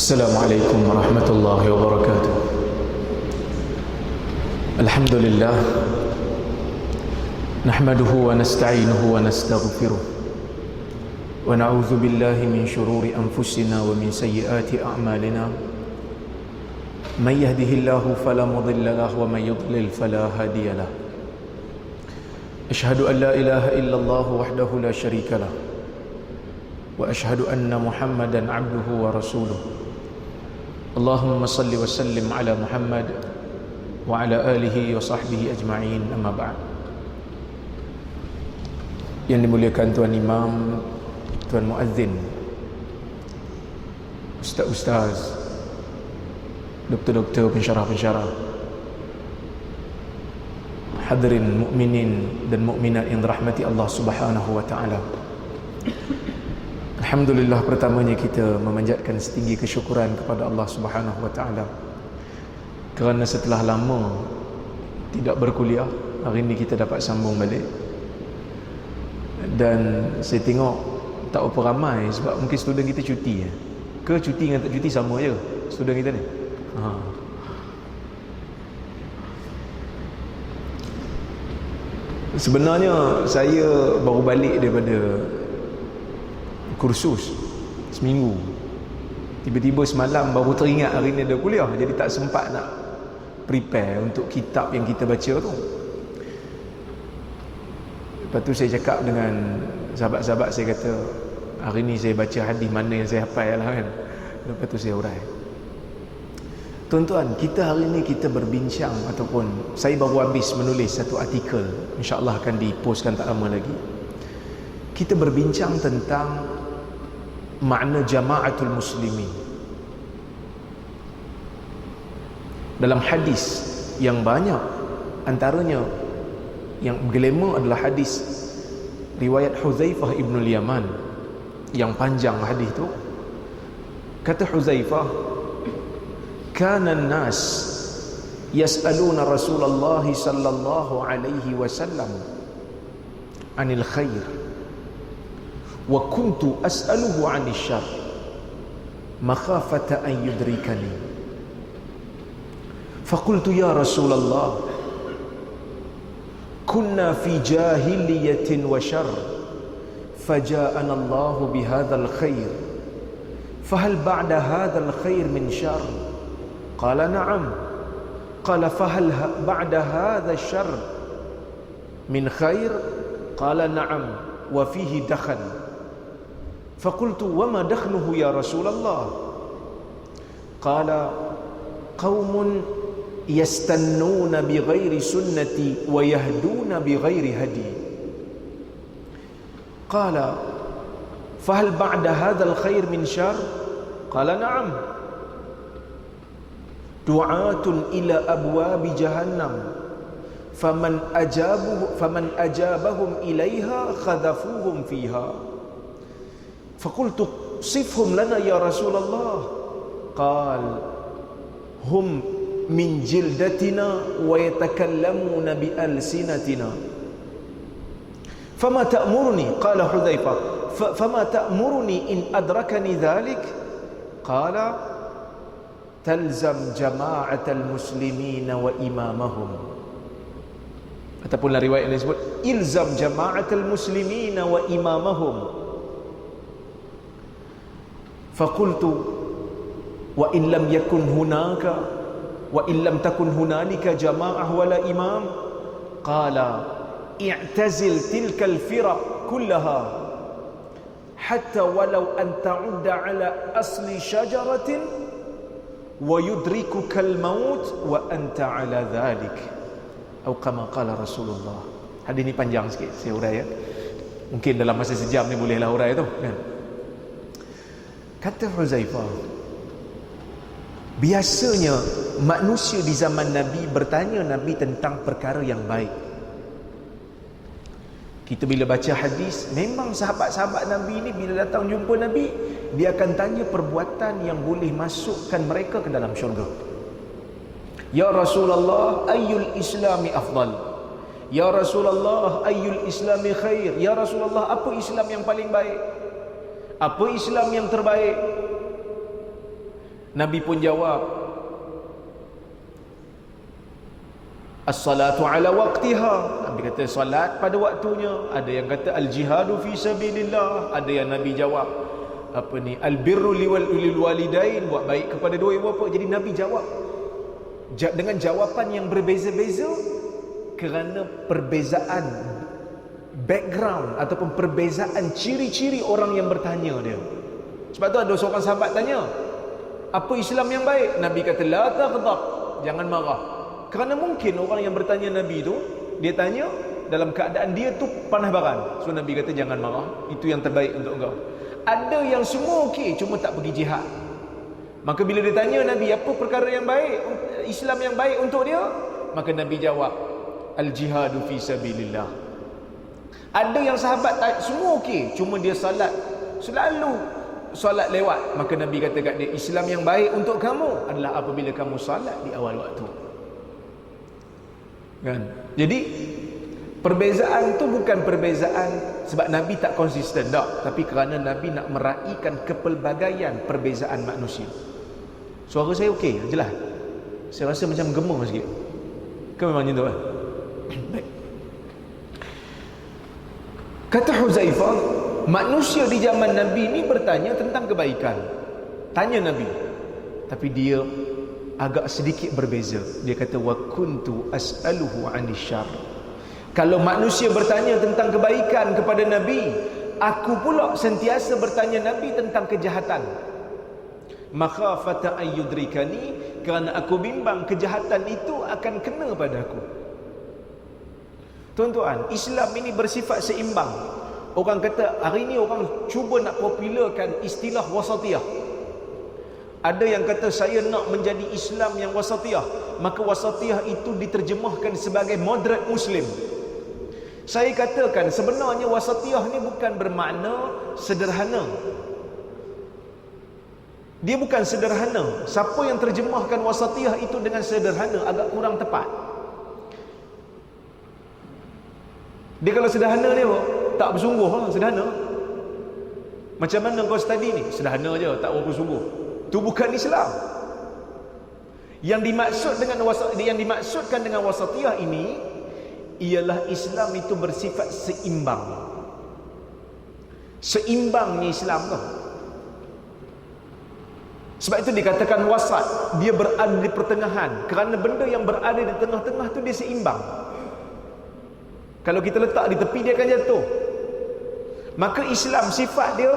Assalamualaikum warahmatullahi wabarakatuh. Alhamdulillah, nahmaduhu wa nasta'inuhu wa nastaghfiruh, wa na'udzu billahi min shururi anfusina wa min sayyiati a'malina. Man yahdihillahu fala mudilla lahu wa man yudlil fala hadiya lahu. Asyhadu an la ilaha illallah wahdahu la syarika lah, wa asyhadu anna Muhammadan 'abduhu wa rasuluh. Allahumma salli wa sallim ala Muhammad wa ala alihi wa sahbihi ajma'in, amma ba'd. Yang dimuliakan Tuan Imam, Tuan Muazzin, Ustaz-Ustaz, Doktor-doktor, pensyarah-pensyarah, hadirin mukminin dan mukminat yang dirahmati Allah Subhanahu wa taala. Alhamdulillah, pertamanya kita memanjatkan setinggi kesyukuran kepada Allah Subhanahu wa taala kerana setelah lama tidak berkuliah, hari ini kita dapat sambung balik. Dan saya tengok tak apa ramai, sebab mungkin student kita cuti ke cuti dengan tak cuti sama je student kita ni. Sebenarnya saya baru balik daripada kursus seminggu. Tiba-tiba semalam baru teringat hari ni ada kuliah, jadi tak sempat nak prepare untuk kitab yang kita baca tu. Lepas tu saya cakap dengan sahabat-sahabat, saya kata hari ni saya baca hadis mana yang saya hafal lah kan. Lepas tu saya urai. Tuan-tuan, kita hari ni kita berbincang, ataupun saya baru habis menulis satu artikel, insya-Allah akan dipostkan tak lama lagi. Kita berbincang tentang makna jama'atul muslimin. Dalam hadis yang banyak, antaranya yang glamour adalah hadis riwayat Huzaifah ibn al-Yaman yang panjang hadis tu. Kata Huzaifah, kana an-nas yas'aluna Rasulullah sallallahu alaihi wasallam anil khair wa kuntu as'aluhu 'anil syarr makhafata an yudrikani. Faqultu ya Rasulullah, kunna fi jahiliyatin wa syarr faja'ana Allah bihadzal khair fahal ba'da hadzal khair min syarr? Qala na'am. Qala fahal ba'da hadzal syarr min khair? Qala na'am wa fihi dakhan. فقلت وما دخنه يا رسول الله؟ قال قوم يستنون بغير سنتي ويهدون بغير هدي. قال فهل بعد هذا الخير من شر؟ قال نعم. دعاة إلى أبواب جهنم فمن أجابهم إليها خذفوهم فيها. فقلت صفهم لنا يا رسول الله. قال هم من جلدتنا ويتكلمون بألسنتنا. فما تأمرني؟ قال حذيفة فما تأمرني إن أدركني ذلك؟ قال تلزم جماعة المسلمين وإمامهم. Ataupun riwayat yang disebut ilzam jama'atul muslimina wa imamahum. فقلت وإن لم يكن هناك وإن لم تكن هنالك جماعة ولا إمام؟ قال اعتزل تلك الفرق كلها حتى ولو أن تعد على أصل شجرة ويدركك الموت وأنت على ذلك أو كما قال رسول الله. Hadis ni panjang sikit, saya urai ya. Mungkin dalam masa sejam ni bolehlah urai tu kan. Kata Huzaifah, biasanya manusia di zaman Nabi bertanya Nabi tentang perkara yang baik. Kita bila baca hadis, memang sahabat-sahabat Nabi ni bila datang jumpa Nabi, dia akan tanya perbuatan yang boleh masukkan mereka ke dalam syurga. Ya Rasulullah, ayyul islami afdal? Ya Rasulullah, ayyul islami khair? Ya Rasulullah, apa Islam yang paling baik? Apa Islam yang terbaik? Nabi pun jawab, as-salatu ala waqtiha. Nabi kata salat pada waktunya. Ada yang kata al-jihadu fi sabilillah. Ada yang Nabi jawab al-birru lil walidain, buat baik kepada dua ibu bapa. Jadi Nabi jawab dengan jawapan yang berbeza-beza kerana perbezaan background ataupun perbezaan ciri-ciri orang yang bertanya dia. Sebab tu ada seorang sahabat tanya, apa Islam yang baik? Nabi kata la taghdab, jangan marah. Kerana mungkin orang yang bertanya Nabi tu, dia tanya dalam keadaan dia tu panah baran. So Nabi kata jangan marah, itu yang terbaik untuk engkau. Ada yang semua okey, cuma tak pergi jihad. Maka bila dia tanya Nabi apa perkara yang baik, Islam yang baik untuk dia, maka Nabi jawab al-jihadu fi sabilillah. Ada yang sahabat semua okey, cuma dia selalu solat lewat. Maka Nabi kata kat dia, Islam yang baik untuk kamu adalah apabila kamu solat di awal waktu. Kan? Jadi perbezaan tu bukan perbezaan sebab Nabi tak konsisten, tak, tapi kerana Nabi nak meraihkan kepelbagaian perbezaan manusia. Suara saya okey, jelas. Saya rasa macam gemar sikit. Ke memang macam tu kan? Baik. Kata Huzaifah, manusia di zaman Nabi ni bertanya tentang kebaikan. Tanya Nabi, tapi dia agak sedikit berbeza. Dia kata wa kuntu as'aluhu 'anil syarr. Kalau manusia bertanya tentang kebaikan kepada Nabi, aku pula sentiasa bertanya Nabi tentang kejahatan. Makhafata ayyudrikani, kerana aku bimbang kejahatan itu akan kena padaku. Tuan-tuan, Islam ini bersifat seimbang. Orang kata hari ini orang cuba nak popularkan istilah wasatiyah. Ada yang kata saya nak menjadi Islam yang wasatiyah, maka wasatiyah itu diterjemahkan sebagai moderate Muslim. Saya katakan sebenarnya wasatiyah ni bukan bermakna sederhana. Dia bukan sederhana. Siapa yang terjemahkan wasatiyah itu dengan sederhana agak kurang tepat. Dia kalau sederhana dia tak bersungguh lah, sederhana. Macam mana kau study ni? Sederhana je, tak bersungguh. Itu bukan Islam. Yang dimaksudkan dengan wasatiyah ini ialah Islam itu bersifat seimbang. Seimbangnya Islam tu. Sebab itu dikatakan wasat, dia berada di pertengahan. Kerana benda yang berada di tengah-tengah tu dia seimbang. Kalau kita letak di tepi dia akan jatuh. Maka Islam sifat dia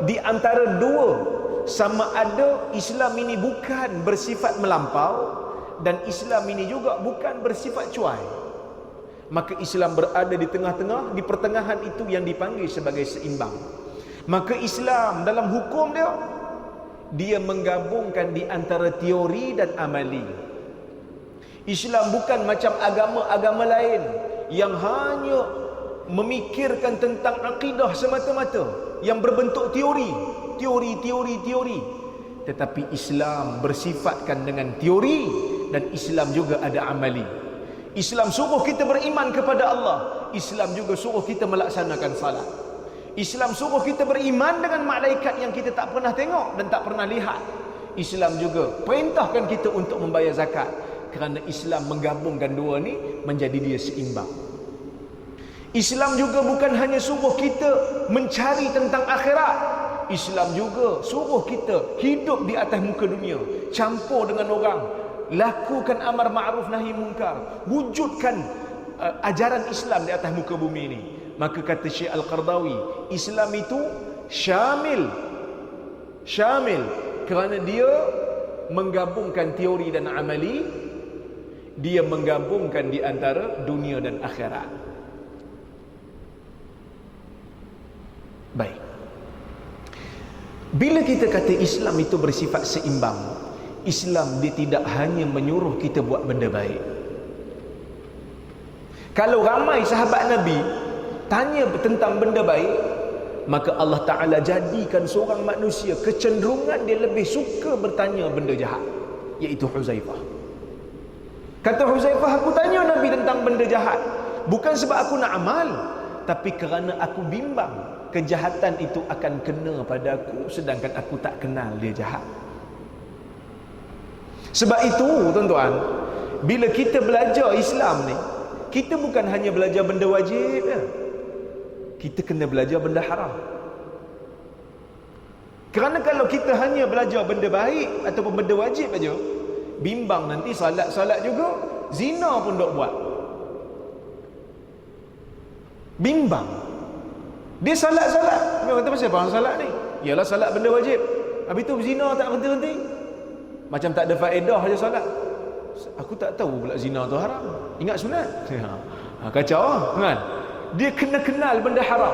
di antara dua. Sama ada Islam ini bukan bersifat melampau dan Islam ini juga bukan bersifat cuai. Maka Islam berada di tengah-tengah, di pertengahan itu yang dipanggil sebagai seimbang. Maka Islam dalam hukum dia menggabungkan di antara teori dan amali. Islam bukan macam agama-agama lain yang hanya memikirkan tentang akidah semata-mata, yang berbentuk teori. Tetapi Islam bersifatkan dengan teori dan Islam juga ada amali. Islam suruh kita beriman kepada Allah, Islam juga suruh kita melaksanakan salat. Islam suruh kita beriman dengan malaikat yang kita tak pernah tengok dan tak pernah lihat. Islam juga perintahkan kita untuk membayar zakat. Kerana Islam menggabungkan dua ni menjadi dia seimbang. Islam juga bukan hanya suruh kita mencari tentang akhirat, Islam juga suruh kita hidup di atas muka dunia, campur dengan orang, lakukan amar ma'ruf nahi munkar, wujudkan ajaran Islam di atas muka bumi ini. Maka kata Syekh Al-Qardawi, Islam itu syamil kerana dia menggabungkan teori dan amali, dia menggabungkan di antara dunia dan akhirat. Baik. Bila kita kata Islam itu bersifat seimbang, Islam dia tidak hanya menyuruh kita buat benda baik. Kalau ramai sahabat Nabi tanya tentang benda baik, maka Allah Ta'ala jadikan seorang manusia kecenderungan dia lebih suka bertanya benda jahat, iaitu Huzaifah. Kata Huzaifah, aku tanya Nabi tentang benda jahat bukan sebab aku nak amal, tapi kerana aku bimbang kejahatan itu akan kena pada aku, sedangkan aku tak kenal dia jahat. Sebab itu tuan-tuan, bila kita belajar Islam ni, kita bukan hanya belajar benda wajib ya. Kita kena belajar benda haram. Kerana kalau kita hanya belajar benda baik ataupun benda wajib aja, bimbang nanti salat-salat juga, zina pun dok buat. Bimbang. Dia salat-salat. Dia kata pasal apa salat ni? Ialah salat benda wajib. Habis tu zina tak henti-henti. Macam tak ada faedah saja salat. Aku tak tahu pula zina tu haram. Ingat sunat. Kacau kan? Dia kena kenal benda haram.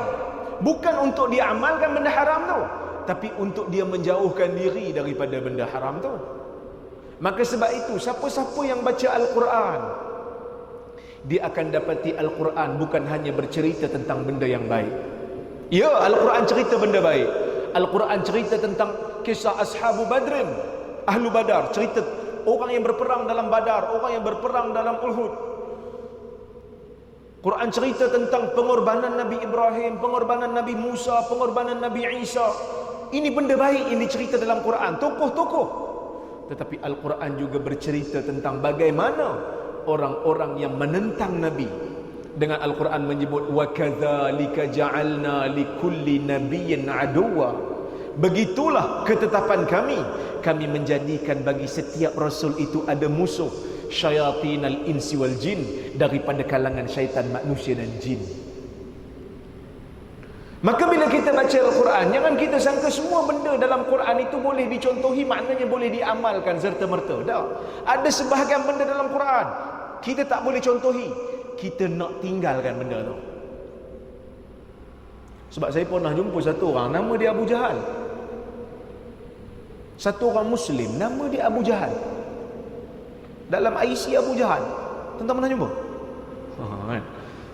Bukan untuk dia amalkan benda haram tu, tapi untuk dia menjauhkan diri daripada benda haram tu. Maka sebab itu, siapa-siapa yang baca Al-Quran, dia akan dapati Al-Quran bukan hanya bercerita tentang benda yang baik. Ya, Al-Quran cerita benda baik. Al-Quran cerita tentang kisah Ashabu Badrin, Ahlu Badar, cerita orang yang berperang dalam Badar, orang yang berperang dalam Uhud. Quran cerita tentang pengorbanan Nabi Ibrahim, pengorbanan Nabi Musa, pengorbanan Nabi Isa. Ini benda baik yang dicerita dalam Quran, tokoh-tokoh. Tetapi Al-Quran juga bercerita tentang bagaimana orang-orang yang menentang Nabi. Dengan Al-Quran menyebut wa kadzalika ja'alna likulli nabiyyin aduwwa. Begitulah ketetapan kami menjadikan bagi setiap rasul itu ada musuh, syayatinal insi wal jin, daripada kalangan syaitan manusia dan jin. Maka bila kita baca Al-Quran, jangan kita sangka semua benda dalam Quran itu boleh dicontohi, maknanya boleh diamalkan serta-merta. Tak. Ada sebahagian benda dalam Quran kita tak boleh contohi, kita nak tinggalkan benda tu. Sebab saya pernah jumpa satu orang, nama dia Abu Jahal. Satu orang Muslim, nama dia Abu Jahal. Dalam IC Abu Jahal. Tuan-tuan pernah jumpa? Kan?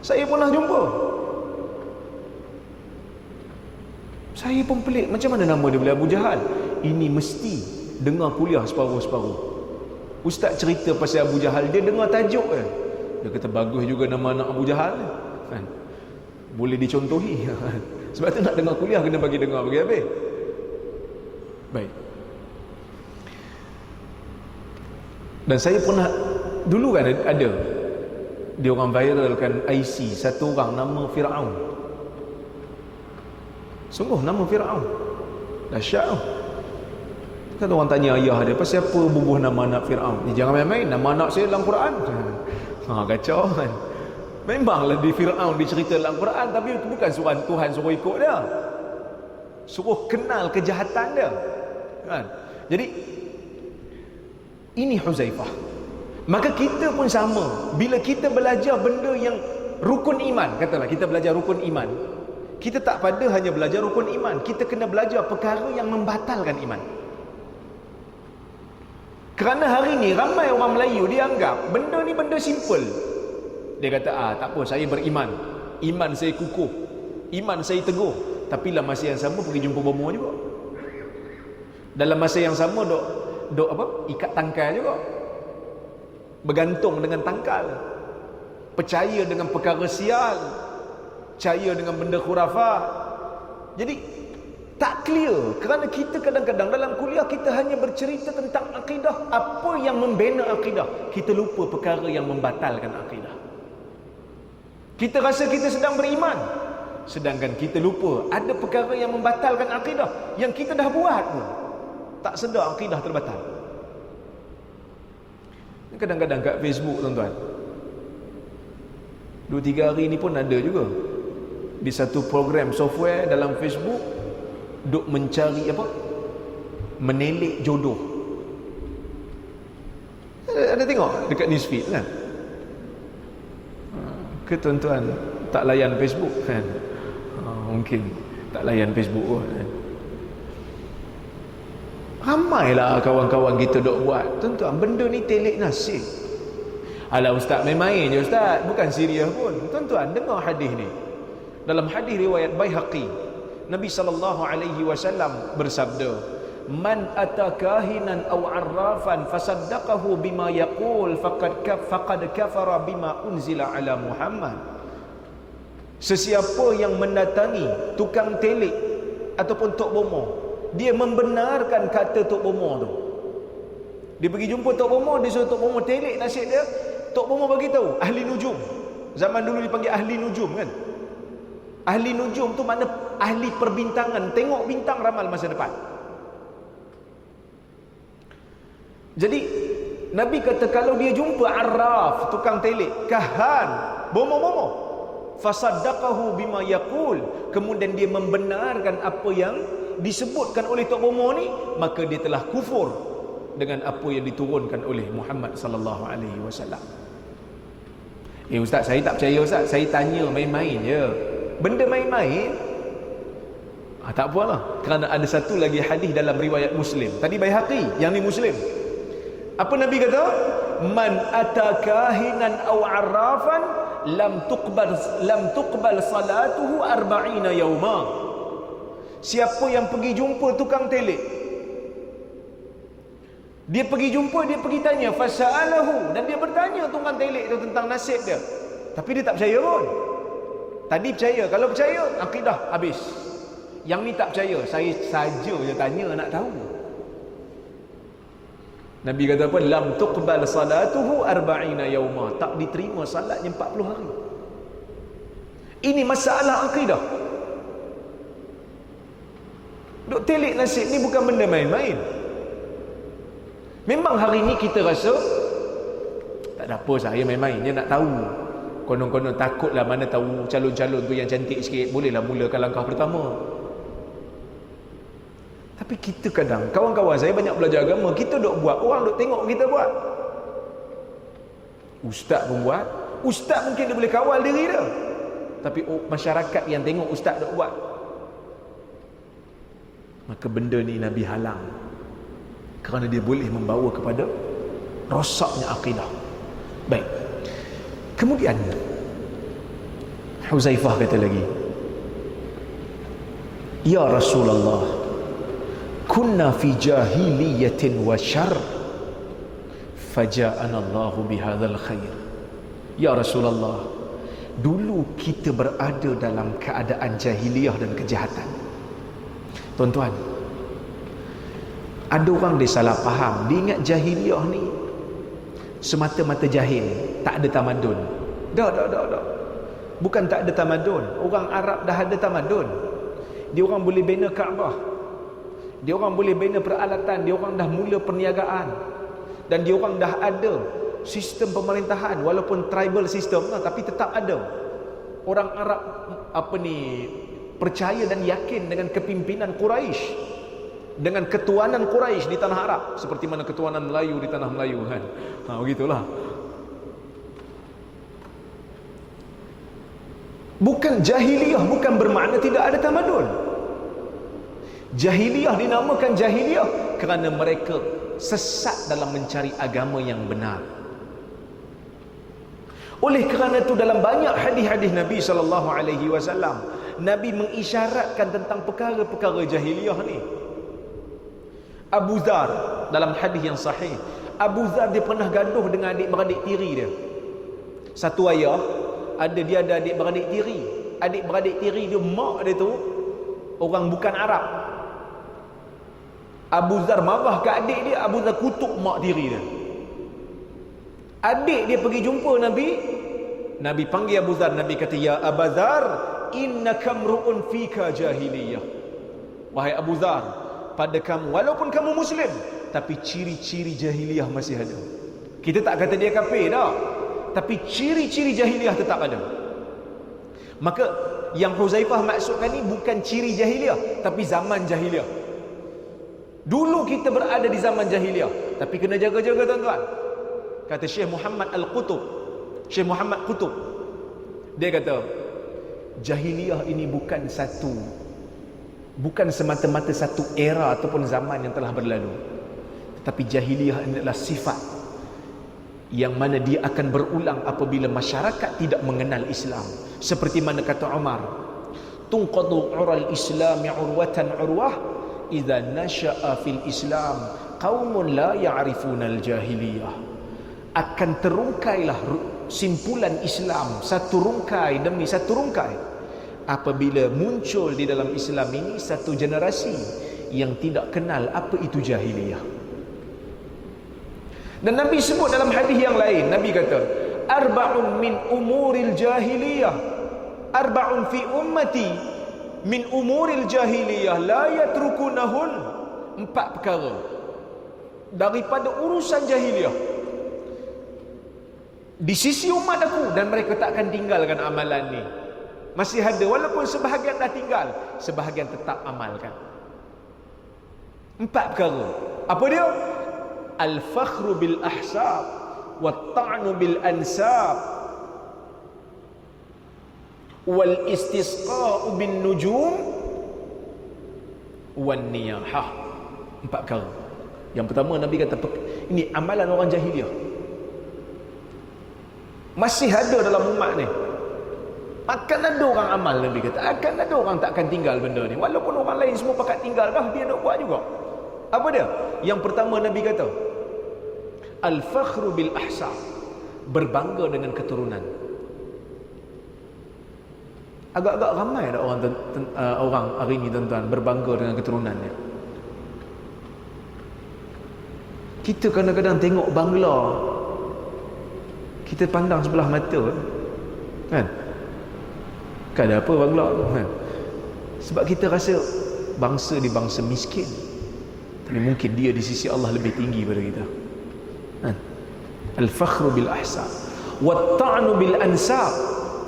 Saya pernah jumpa. Saya pun pelik, macam mana nama dia boleh Abu Jahal? Ini mesti dengar kuliah separuh-separuh. Ustaz cerita pasal Abu Jahal, dia dengar tajuk kan. Dia kata bagus juga nama anak Abu Jahal kan? Boleh dicontohi. Sebab tu nak dengar kuliah kena bagi dengar bagi habis. Baik. Dan saya pernah dulu kan ada dia orang viralkan IC satu orang nama Firaun. Sungguh nama Firaun. Dahsyat tu. Kan orang tanya ayah dia, pasal apa bubuh nama anak Firaun? Jangan main-main, nama anak saya dalam Quran. Kacau kan. Memanglah di Firaun dicerita dalam Quran, tapi itu bukan suruh Tuhan suruh ikut dia. Suruh kenal kejahatan dia. Kan? Jadi ini Huzaifah. Maka kita pun sama. Bila kita belajar benda yang rukun iman, katalah kita belajar rukun iman, kita tak pada hanya belajar rukun iman, kita kena belajar perkara yang membatalkan iman. Kerana hari ni ramai orang Melayu dia anggap benda ni benda simple. Dia kata tak apa, saya beriman, iman saya kukuh, iman saya teguh. Tapi dalam masa yang sama pergi jumpa bomo juga. Dalam masa yang sama dok apa? Ikat tangkal juga. Bergantung dengan tangkal. Percaya dengan perkara sial. Percaya dengan benda khurafat. Jadi tak clear. Kerana kita kadang-kadang dalam kuliah kita hanya bercerita tentang akidah, apa yang membina akidah. Kita lupa perkara yang membatalkan akidah. Kita rasa kita sedang beriman, sedangkan kita lupa ada perkara yang membatalkan akidah yang kita dah buat pun tak sedar akidah terbatal. Kadang-kadang kat Facebook tuan-tuan, 2-3 hari ni pun ada juga di satu program software dalam Facebook duk mencari apa, menelik jodoh. Ada tengok dekat newsfeed kan? Ke tuan-tuan tak layan Facebook kan? Mungkin tak layan Facebook pun kan? Ramailah kawan-kawan kita dok buat. Tuan-tuan, benda ni telik nasib. Alah ustaz, main-main je ustaz, bukan serius pun. Tuan-tuan, dengar hadis ni. Dalam hadis riwayat Baihaqi, Nabi SAW bersabda, "Man atakahinan aw arrafan fasaddaqahu bima yaqul faqad kafara bima unzila ala Muhammad." Sesiapa yang mendatangi tukang telik ataupun tok bomo, dia membenarkan kata tok bomo tu, Dia pergi jumpa Tok Bomo, dia suruh Tok Bomo telik nasib dia. Tok Bomo bagi tahu ahli nujum. Zaman dulu dipanggil ahli nujum kan. Ahli nujum tu makna ahli perbintangan, tengok bintang ramal masa depan. Jadi Nabi kata kalau dia jumpa arraf, tukang telik, kahan, bomo-bomo, fasaddaqahu bima yaqul, kemudian dia membenarkan apa yang disebutkan oleh Tok Bomo ni, maka dia telah kufur dengan apa yang diturunkan oleh Muhammad sallallahu alaihi wasallam. Ustaz, saya tak percaya Ustaz, saya tanya main-main je. Benda main-main? Tak apalah, kerana ada satu lagi hadis dalam riwayat Muslim. Tadi Baihaqi, yang ni Muslim. Apa Nabi kata? Man atakahinan aw arrafan lam tuqbal salatuhu 40 yauma. Siapa yang pergi jumpa tukang telik, dia pergi jumpa, dia pergi tanya, fasa'alahu, dan dia bertanya tukang telik itu tentang nasib dia, tapi dia tak percaya pun. Tadi percaya, kalau percaya akidah habis. Yang ni tak percaya, saya saja je tanya nak tahu. Nabi kata apa? Lam tuqbal salatuhu 40 yauma, tak diterima salatnya 40 hari. Ini masalah akidah. Duk telik nasib ni bukan benda main-main. Memang hari ni kita rasa tak ada apa, saya main-main je nak tahu. Konon-konon takutlah, mana tahu calon-calon tu yang cantik sikit, bolehlah mulakan langkah pertama. Tapi kita kadang, kawan-kawan saya banyak belajar agama, kita duk buat, orang duk tengok kita buat. Ustaz pun buat. Ustaz mungkin dia boleh kawal diri dia, tapi masyarakat yang tengok ustaz duk buat, maka benda ni Nabi halang, kerana dia boleh membawa kepada rosaknya akidah. Baik. Kemudian Huzaifah kata lagi, ya Rasulullah, kunna fi jahiliyatin wa syarr, faja'ana Allahu bihadzal khair. Ya Rasulullah, dulu kita berada dalam keadaan jahiliyah dan kejahatan. Tuan-tuan, ada orang dia salah faham, dia ingat jahiliyah ni semata-mata jahil, tak ada tamadun. Dah. Bukan tak ada tamadun. Orang Arab dah ada tamadun. Dia orang boleh bina Kaabah, dia orang boleh bina peralatan, dia orang dah mula perniagaan, dan dia orang dah ada sistem pemerintahan, walaupun tribal system lah, tapi tetap ada. Orang Arab percaya dan yakin dengan kepimpinan Quraisy, dengan ketuanan Quraisy di tanah Arab, seperti mana ketuanan Melayu di tanah Melayu kan. Begitulah. Bukan jahiliyah, bukan bermakna tidak ada tamadun. Jahiliyah dinamakan jahiliyah kerana mereka sesat dalam mencari agama yang benar. Oleh kerana itu dalam banyak hadis-hadis Nabi SAW, Nabi mengisyaratkan tentang perkara-perkara jahiliyah ni. Abu Dzar dalam hadis yang sahih, Abu Dzar dia pernah gaduh dengan adik-beradik tiri dia. Satu ayah, dia ada adik-beradik tiri. Adik-beradik tiri dia, mak dia tu orang bukan Arab. Abu Dzar marah ke adik dia, Abu Dzar kutuk mak tiri dia. Adik dia pergi jumpa Nabi, Nabi panggil Abu Dzar, Nabi kata, ya Abu Dzar, innaka mru'un fika jahiliyah. Wahai Abu Dzar, pada kamu, walaupun kamu Muslim, tapi ciri-ciri jahiliyah masih ada. Kita tak kata dia kafir dah, tapi ciri-ciri jahiliyah tetap ada. Maka yang Huzaifah maksudkan ni bukan ciri jahiliyah, tapi zaman jahiliyah. Dulu kita berada di zaman jahiliyah, tapi kena jaga-jaga tuan-tuan. Kata Syekh Muhammad Al-Qutub, Syekh Muhammad Qutub, dia kata jahiliyah ini bukan semata-mata satu era ataupun zaman yang telah berlalu, tetapi jahiliyah ini adalah sifat yang mana dia akan berulang apabila masyarakat tidak mengenal Islam. Seperti mana kata Umar, tunqadu ural islami urwatan urwah idza nasha'a fil islam qaumun la ya'rifuna al jahiliyah. Akan terungkailah simpulan Islam satu rungkai demi satu rungkai apabila muncul di dalam Islam ini satu generasi yang tidak kenal apa itu jahiliyah. Dan Nabi sebut dalam hadis yang lain, Nabi kata, arba'un min umuril jahiliyah, arba'un fi ummati min umuril jahiliyah la yatrukunahun. 4 perkara daripada urusan jahiliyah di sisi umat aku, dan mereka tak akan tinggalkan amalan ni. Masih ada, walaupun sebahagian dah tinggal, sebahagian tetap amalkan. 4 perkara. Apa dia? Al-fakhru bil ahsab, wat-ta'nu bil ansab, wal istisqa'u bin nujum, wan niyahah. 4 perkara. Yang pertama, Nabi kata ini amalan orang jahiliah. Masih ada dalam umat ni. Akan ada orang amal, Nabi kata. Akan ada orang tak akan tinggal benda ni. Walaupun orang lain semua pakat tinggal dah, dia nak buat juga. Apa dia? Yang pertama Nabi kata, al-fakhru bil ahsab, berbangga dengan keturunan. Agak-agak ramai dah orang hari ni tuan-tuan berbangga dengan keturunannya. Kita kadang-kadang tengok Bangla, kita pandang sebelah mata, kan? Kan ada apa Bangla tu, kan? Sebab kita rasa bangsa ni bangsa miskin, tapi mungkin dia di sisi Allah lebih tinggi daripada kita, kan? Al-fakhru bil ahsab, wat-ta'nu bil ansab.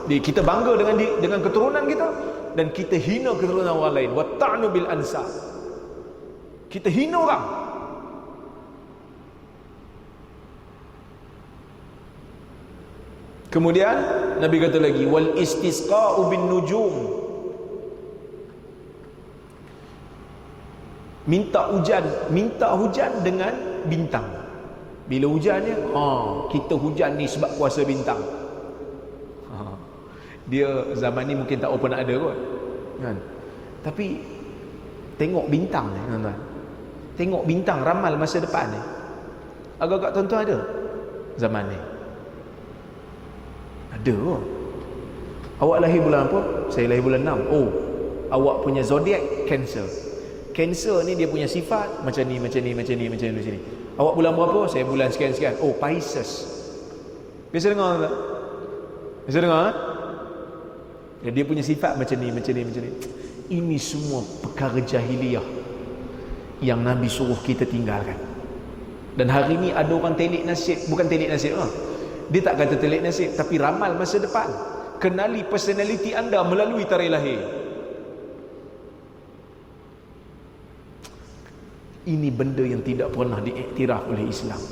Kita bangga dengan keturunan kita, dan kita hina keturunan orang lain. Wat-ta'nu bil ansab, kita hina orang. Kemudian Nabi kata lagi, wal istisqa'u bin nujum, minta hujan dengan bintang. Bila hujannya, kita hujan ni sebab kuasa bintang. Dia zaman ni mungkin tak pernah ada kot, kan? Tapi tengok bintang ni, tuan-tuan. Tengok bintang ramal masa depan ni. Agak-agak tuan-tuan ada zaman ni? Ada. Awak lahir bulan apa? Saya lahir bulan 6. Oh, awak punya zodiak Cancer. Cancer ni dia punya sifat macam ni, macam ni, macam ni, macam ni, macam ni. Awak bulan berapa? Saya bulan sekian-sekian. Oh, Pisces. Biasa dengar tak? Biasa dengar? Dia punya sifat macam ni, macam ni, macam ni. Ini semua perkara jahiliyah yang Nabi suruh kita tinggalkan. Dan hari ni ada orang telik nasib, bukan telik nasib, dia tak kata telik nasib, tapi ramal masa depan. Kenali personality anda melalui tarikh lahir. Ini benda yang tidak pernah diiktiraf oleh Islam.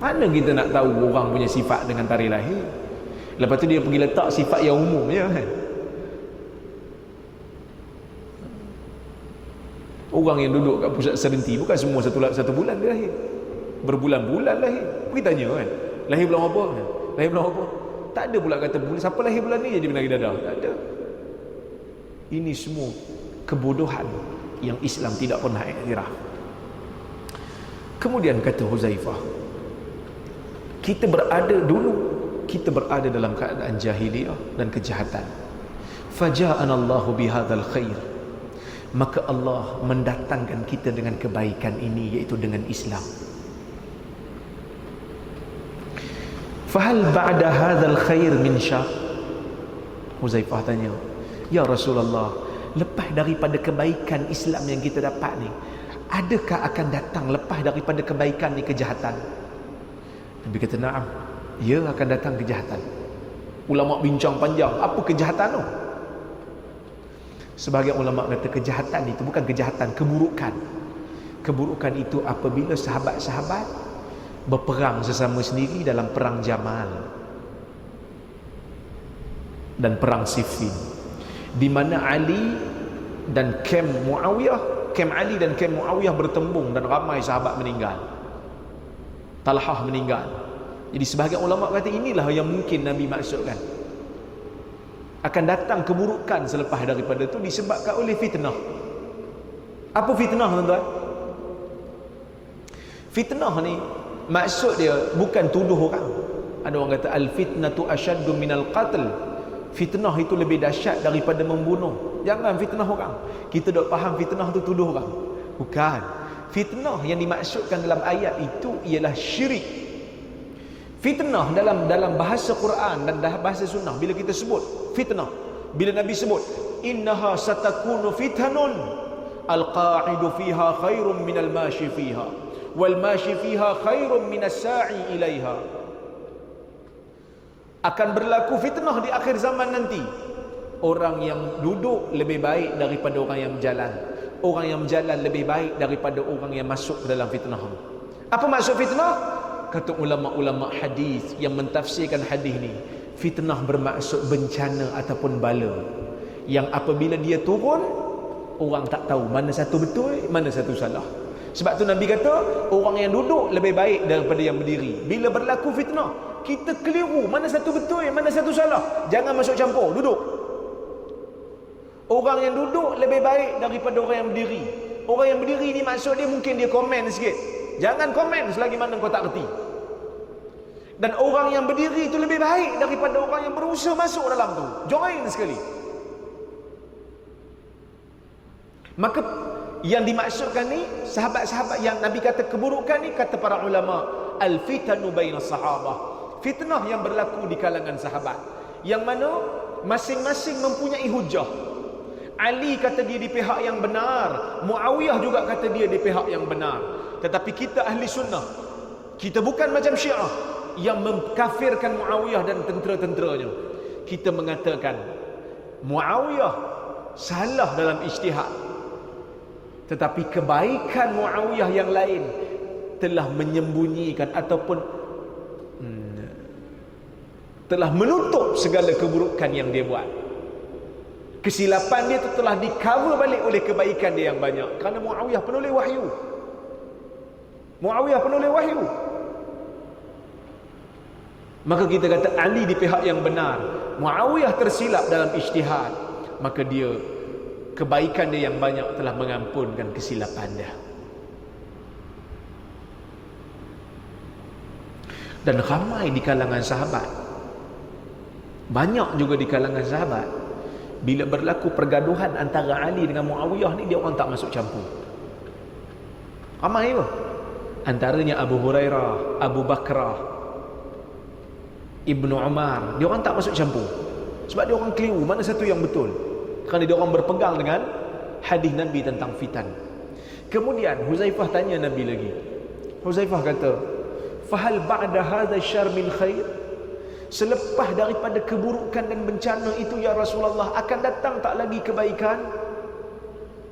Mana kita nak tahu orang punya sifat dengan tarikh lahir? Lepas tu dia pergi letak sifat yang umum je, kan? Orang yang duduk kat pusat serenti bukan semua satu bulan dia lahir. Berbulan-bulan lahir. Pergi tanya, kan? Lahir bulan apa? Lahir bulan apa? Tak ada pula kata bulan siapa lahir bulan ni jadi binari dadah. Tak ada. Ini semua kebodohan yang Islam tidak pernah iktiraf. Kemudian kata Huzaifah, kita berada dalam keadaan jahiliyah dan kejahatan. Faja'ana Allahu bihadzal khair, maka Allah mendatangkan kita dengan kebaikan ini, iaitu dengan Islam. Fahal ba'da hadzal khair min syar? Huzaifah tanya, ya Rasulullah, lepas daripada kebaikan Islam yang kita dapat ni, adakah akan datang lepas daripada kebaikan ni kejahatan? Nabi kata, na'am, ya, akan datang kejahatan. Ulama bincang panjang, apa kejahatan tu? Sebahagian ulama kata kejahatan itu bukan kejahatan, keburukan. Keburukan itu apabila sahabat-sahabat berperang sesama sendiri dalam perang Jamal dan perang Siffin, di mana Ali dan kem Ali dan kem Muawiyah bertembung dan ramai sahabat meninggal. Talhah meninggal. Jadi sebahagian ulama kata inilah yang mungkin Nabi maksudkan, akan datang keburukan selepas daripada itu disebabkan oleh fitnah. Apa fitnah, tuan-tuan? Fitnah ni maksud dia bukan tuduh orang. Ada orang kata al-fitnatu asyaddu minal qatl. Fitnah itu lebih dahsyat daripada membunuh. Jangan fitnah orang. Kita dok faham fitnah tu tuduh orang. Bukan. fitnah yang dimaksudkan dalam ayat itu ialah syirik. Fitnah dalam bahasa Quran dan bahasa sunnah, bila kita sebut fitnah, bila Nabi sebut innaha satakunu fitanun al-qa'idu fiha khairun minal mashi fiha wal mashi fiha khairun minas sa'i ilaiha, akan berlaku fitnah di akhir zaman nanti. Orang yang duduk lebih baik daripada orang yang berjalan, orang yang berjalan lebih baik daripada orang yang masuk ke dalam fitnah. Apa maksud fitnah? Kata ulama-ulama hadis yang mentafsirkan hadis ni, fitnah bermaksud bencana ataupun bala yang apabila dia turun, orang tak tahu mana satu betul, mana satu salah. Sebab tu Nabi kata orang yang duduk lebih baik daripada yang berdiri. Bila berlaku fitnah, kita keliru mana satu betul, mana satu salah. Jangan masuk campur, duduk. Orang yang duduk lebih baik daripada orang yang berdiri. Orang yang berdiri ni maksud dia mungkin dia komen sikit. Jangan komen selagi mana kau tak reti. Dan orang yang berdiri itu lebih baik daripada orang yang berusaha masuk dalam tu, join sekali. Maka yang dimaksudkan ni, sahabat-sahabat yang Nabi kata keburukan ni, kata para ulama, al-fitanu bainas sahabah, fitnah yang berlaku di kalangan sahabat, yang mana masing-masing mempunyai hujah. Ali kata dia di pihak yang benar, Muawiyah juga kata dia di pihak yang benar. Tetapi kita ahli sunnah, kita bukan macam Syiah yang mengkafirkan Muawiyah dan tentera-tenteranya. Kita mengatakan Muawiyah salah dalam ijtihad, tetapi kebaikan Muawiyah yang lain telah menyembunyikan ataupun telah menutup segala keburukan yang dia buat. Kesilapan dia itu telah di-cover balik oleh kebaikan dia yang banyak. Kerana Muawiyah penulis wahyu. Muawiyah penulis wahyu. Maka kita kata Ali di pihak yang benar, Muawiyah tersilap dalam ijtihad, maka dia, kebaikan dia yang banyak telah mengampunkan kesilapan dia. Dan ramai di kalangan sahabat, banyak juga di kalangan sahabat, bila berlaku pergaduhan antara Ali dengan Muawiyah ni, dia orang tak masuk campur. Ramai apa? Antaranya Abu Hurairah, Abu Bakrah, Ibnu Umar, dia orang tak masuk campur. Sebab dia orang keliru mana satu yang betul. Kerana dia orang berpegang dengan hadis Nabi tentang fitan. Kemudian Huzaifah tanya Nabi lagi. Huzaifah kata, "Fahal ba'da hadha syarr min khair?" Selepas daripada keburukan dan bencana itu ya Rasulullah, akan datang tak lagi kebaikan?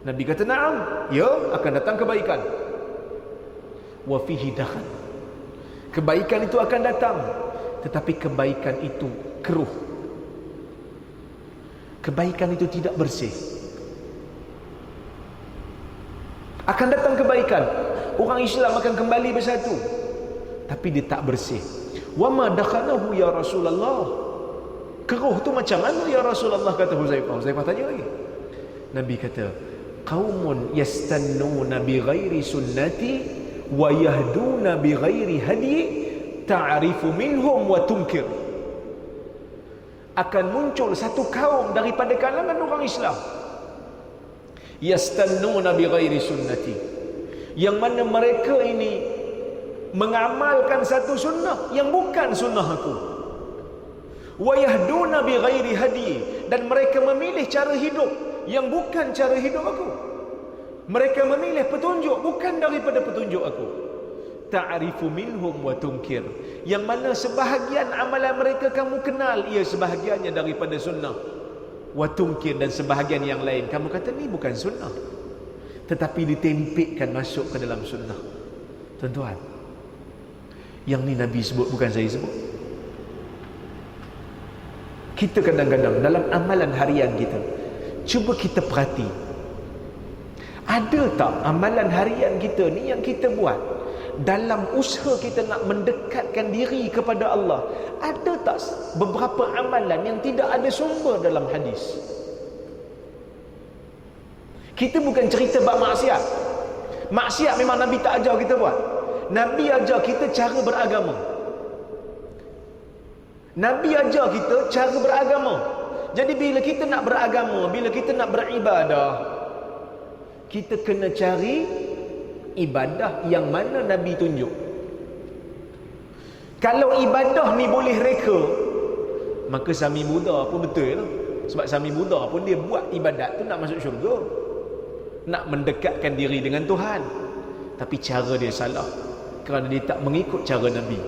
Nabi kata, "Na'am, ya, akan datang kebaikan." Wa fihi dakhan. Kebaikan itu akan datang, tetapi kebaikan itu keruh. Kebaikan itu tidak bersih. Akan datang kebaikan, orang Islam akan kembali bersatu, tapi dia tak bersih. Wa ma dakhanahu ya Rasulullah. Keruh tu macam mana ya Rasulullah, kata Huzaifah. Huzaifah tanya lagi. Nabi kata, qaumun yastannuna bi ghairi sunnati wa yahduna bi ghairi hadi ta'rifu minhum wa tunkir. Akan muncul satu kaum daripada kalangan orang Islam, yastannuna bi ghairi sunnati, yang mana mereka ini mengamalkan satu sunnah yang bukan sunnah aku. Wa yahduna bi ghairi hadi, dan mereka memilih cara hidup yang bukan cara hidup aku. Mereka memilih petunjuk bukan daripada petunjuk aku. Ta'rifu minhum wa tunkir, yang mana sebahagian amalan mereka kamu kenal, ia sebahagiannya daripada sunnah. Wa tunkir, dan sebahagian yang lain kamu kata ni bukan sunnah, tetapi ditempikkan masuk ke dalam sunnah. Tuan-tuan, yang ni Nabi sebut, bukan saya sebut. Kita kadang-kadang dalam amalan harian kita, cuba kita perhati, ada tak amalan harian kita ni yang kita buat dalam usaha kita nak mendekatkan diri kepada Allah, ada tak beberapa amalan yang tidak ada sumber dalam hadis? Kita bukan cerita bab maksiat. Maksiat memang Nabi tak ajar kita buat. Nabi ajar kita cara beragama. Nabi ajar kita cara beragama. Jadi bila kita nak beragama, bila kita nak beribadah, kita kena cari ibadah yang mana Nabi tunjuk. Kalau ibadah ni boleh reka, maka Sami Buddha pun betul lah. Sebab Sami Buddha pun dia buat ibadat tu nak masuk syurga, nak mendekatkan diri dengan Tuhan. Tapi cara dia salah, kerana dia tak mengikut cara Nabi.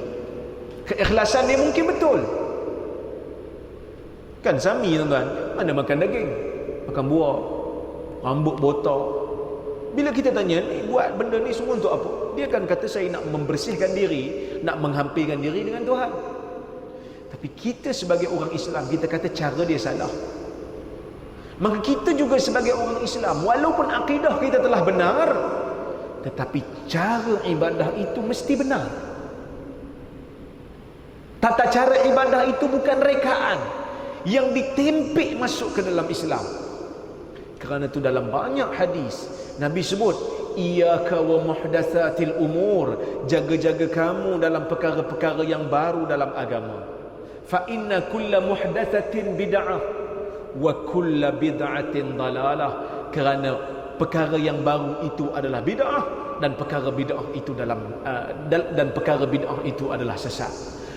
Keikhlasan dia mungkin betul. Kan Sami tuan-tuan, mana makan daging, makan buah, rambut botak. Bila kita tanya, ni buat benda ni semua untuk apa? Dia akan kata, saya nak membersihkan diri, nak menghampirkan diri dengan Tuhan. Tapi kita sebagai orang Islam, kita kata cara dia salah. Maka kita juga sebagai orang Islam, walaupun akidah kita telah benar, tetapi cara ibadah itu mesti benar. Tata cara ibadah itu bukan rekaan yang ditempik masuk ke dalam Islam. Kerana itu dalam banyak hadis Nabi sebut, iyyaka wa muhdatsatil umur, jaga-jaga kamu dalam perkara-perkara yang baru dalam agama. Fa inna kulla muhdatsatin bid'ah wa kulla bid'atin dalalah. Kerana perkara yang baru itu adalah bid'ah, dan perkara bid'ah itu dan perkara bid'ah itu adalah sesat.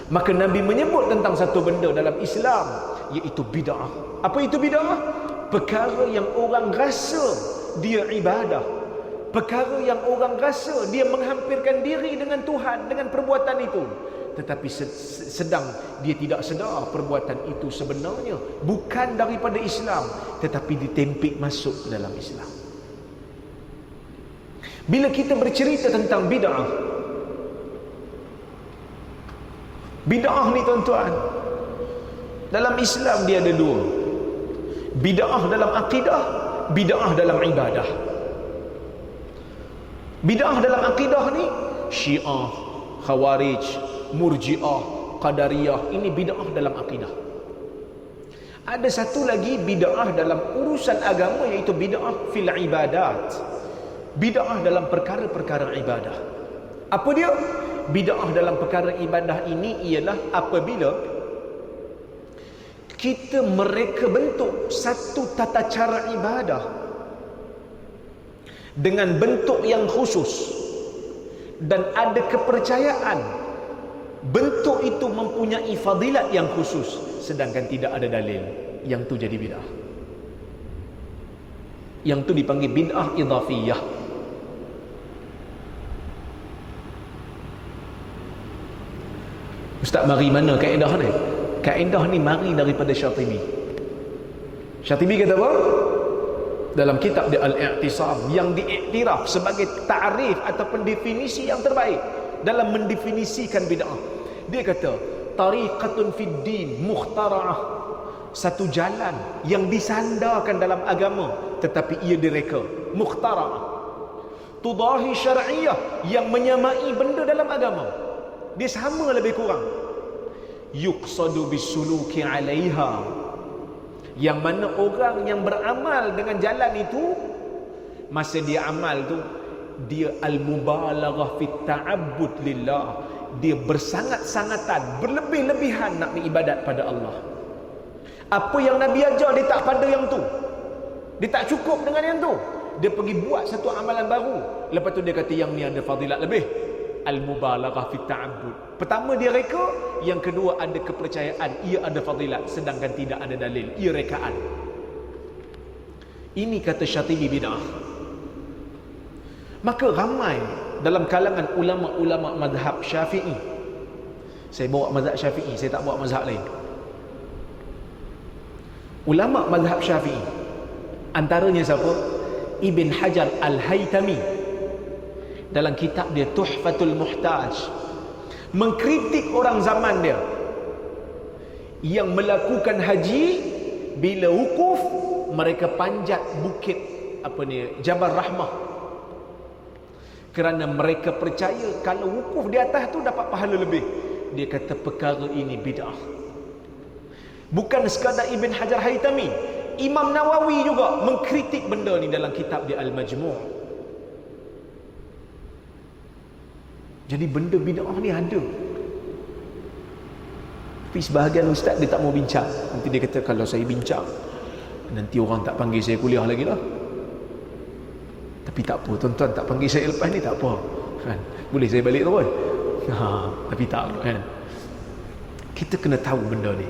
Maka Nabi menyebut tentang satu benda dalam Islam, iaitu bid'ah. Apa itu bid'ah? Perkara yang orang rasa dia ibadah, perkara yang orang rasa dia menghampirkan diri dengan Tuhan dengan perbuatan itu, tetapi sedang dia tidak sedar perbuatan itu sebenarnya bukan daripada Islam, tetapi ditempik masuk dalam Islam. Bila kita bercerita tentang bid'ah, bid'ah ni tuan-tuan, dalam Islam dia ada dua. Bid'ah dalam akidah, bid'ah dalam ibadah. Bid'ah dalam akidah ni Syiah, Khawarij, Murji'ah, Qadariyah, ini bid'ah dalam akidah. Ada satu lagi bid'ah dalam urusan agama, iaitu bid'ah fil ibadat. Bid'ah dalam perkara-perkara ibadah. Apa dia? Bid'ah dalam perkara ibadah ini ialah apabila kita mereka bentuk satu tata cara ibadah dengan bentuk yang khusus, dan ada kepercayaan bentuk itu mempunyai fadilat yang khusus, sedangkan tidak ada dalil. Yang tu jadi bid'ah. Yang tu dipanggil bid'ah idhafiyah. Ustaz, mari mana kaedah ni? Kaedah ni mari daripada Syatibi. Syatibi kata apa? Dalam kitab dia Al-I'tisam, yang diiktiraf sebagai ta'rif ataupun definisi yang terbaik dalam mendefinisikan bid'ah. Dia kata, tariqatun fid din mukhtara'ah, satu jalan yang disandarkan dalam agama tetapi ia direka, mukhtara'ah. Tudahi syar'iyah, yang menyamai benda dalam agama, dia sama lebih kurang. Yuqsadu bisuluki 'alaiha, yang mana orang yang beramal dengan jalan itu, masa dia amal tu, dia al-mubalaghah fit ta'abbud lillah, dia bersangat-sangatan, berlebih-lebihan nak beribadat pada Allah. Apa yang Nabi ajar, dia tak pada yang tu, dia tak cukup dengan yang tu, dia pergi buat satu amalan baru. Lepas tu dia kata yang ni ada fadilat lebih, al-mubalaghah fit ta'abbud. Pertama dia reka, yang kedua ada kepercayaan ia ada fadilat, sedangkan tidak ada dalil, ia rekaan. Ini kata Syatibi bid'ah. Maka ramai dalam kalangan ulama-ulama mazhab Syafi'i, saya bawa mazhab Syafi'i, saya tak bawa mazhab lain. Ulama mazhab Syafi'i, antaranya siapa? Ibn Hajar Al-Haytami dalam kitab dia Tuhfatul Muhtaj, mengkritik orang zaman dia yang melakukan haji, bila wukuf mereka panjat bukit Jabal Rahmah, kerana mereka percaya kalau wukuf di atas tu dapat pahala lebih. Dia kata perkara ini bid'ah. Bukan sekadar Ibn Hajar Haytami, Imam Nawawi juga mengkritik benda ni dalam kitab dia Al-Majmu'. Jadi benda bid'ah ni ada. Tapi sebahagian ustaz dia tak mau bincang. Nanti dia kata, kalau saya bincang nanti orang tak panggil saya kuliah lagi lah. Tapi Tapi tak apa, tuan-tuan tak panggil saya lepas ni tak apa kan? Boleh saya balik terus tapi tak kan. Kita kena tahu benda ni.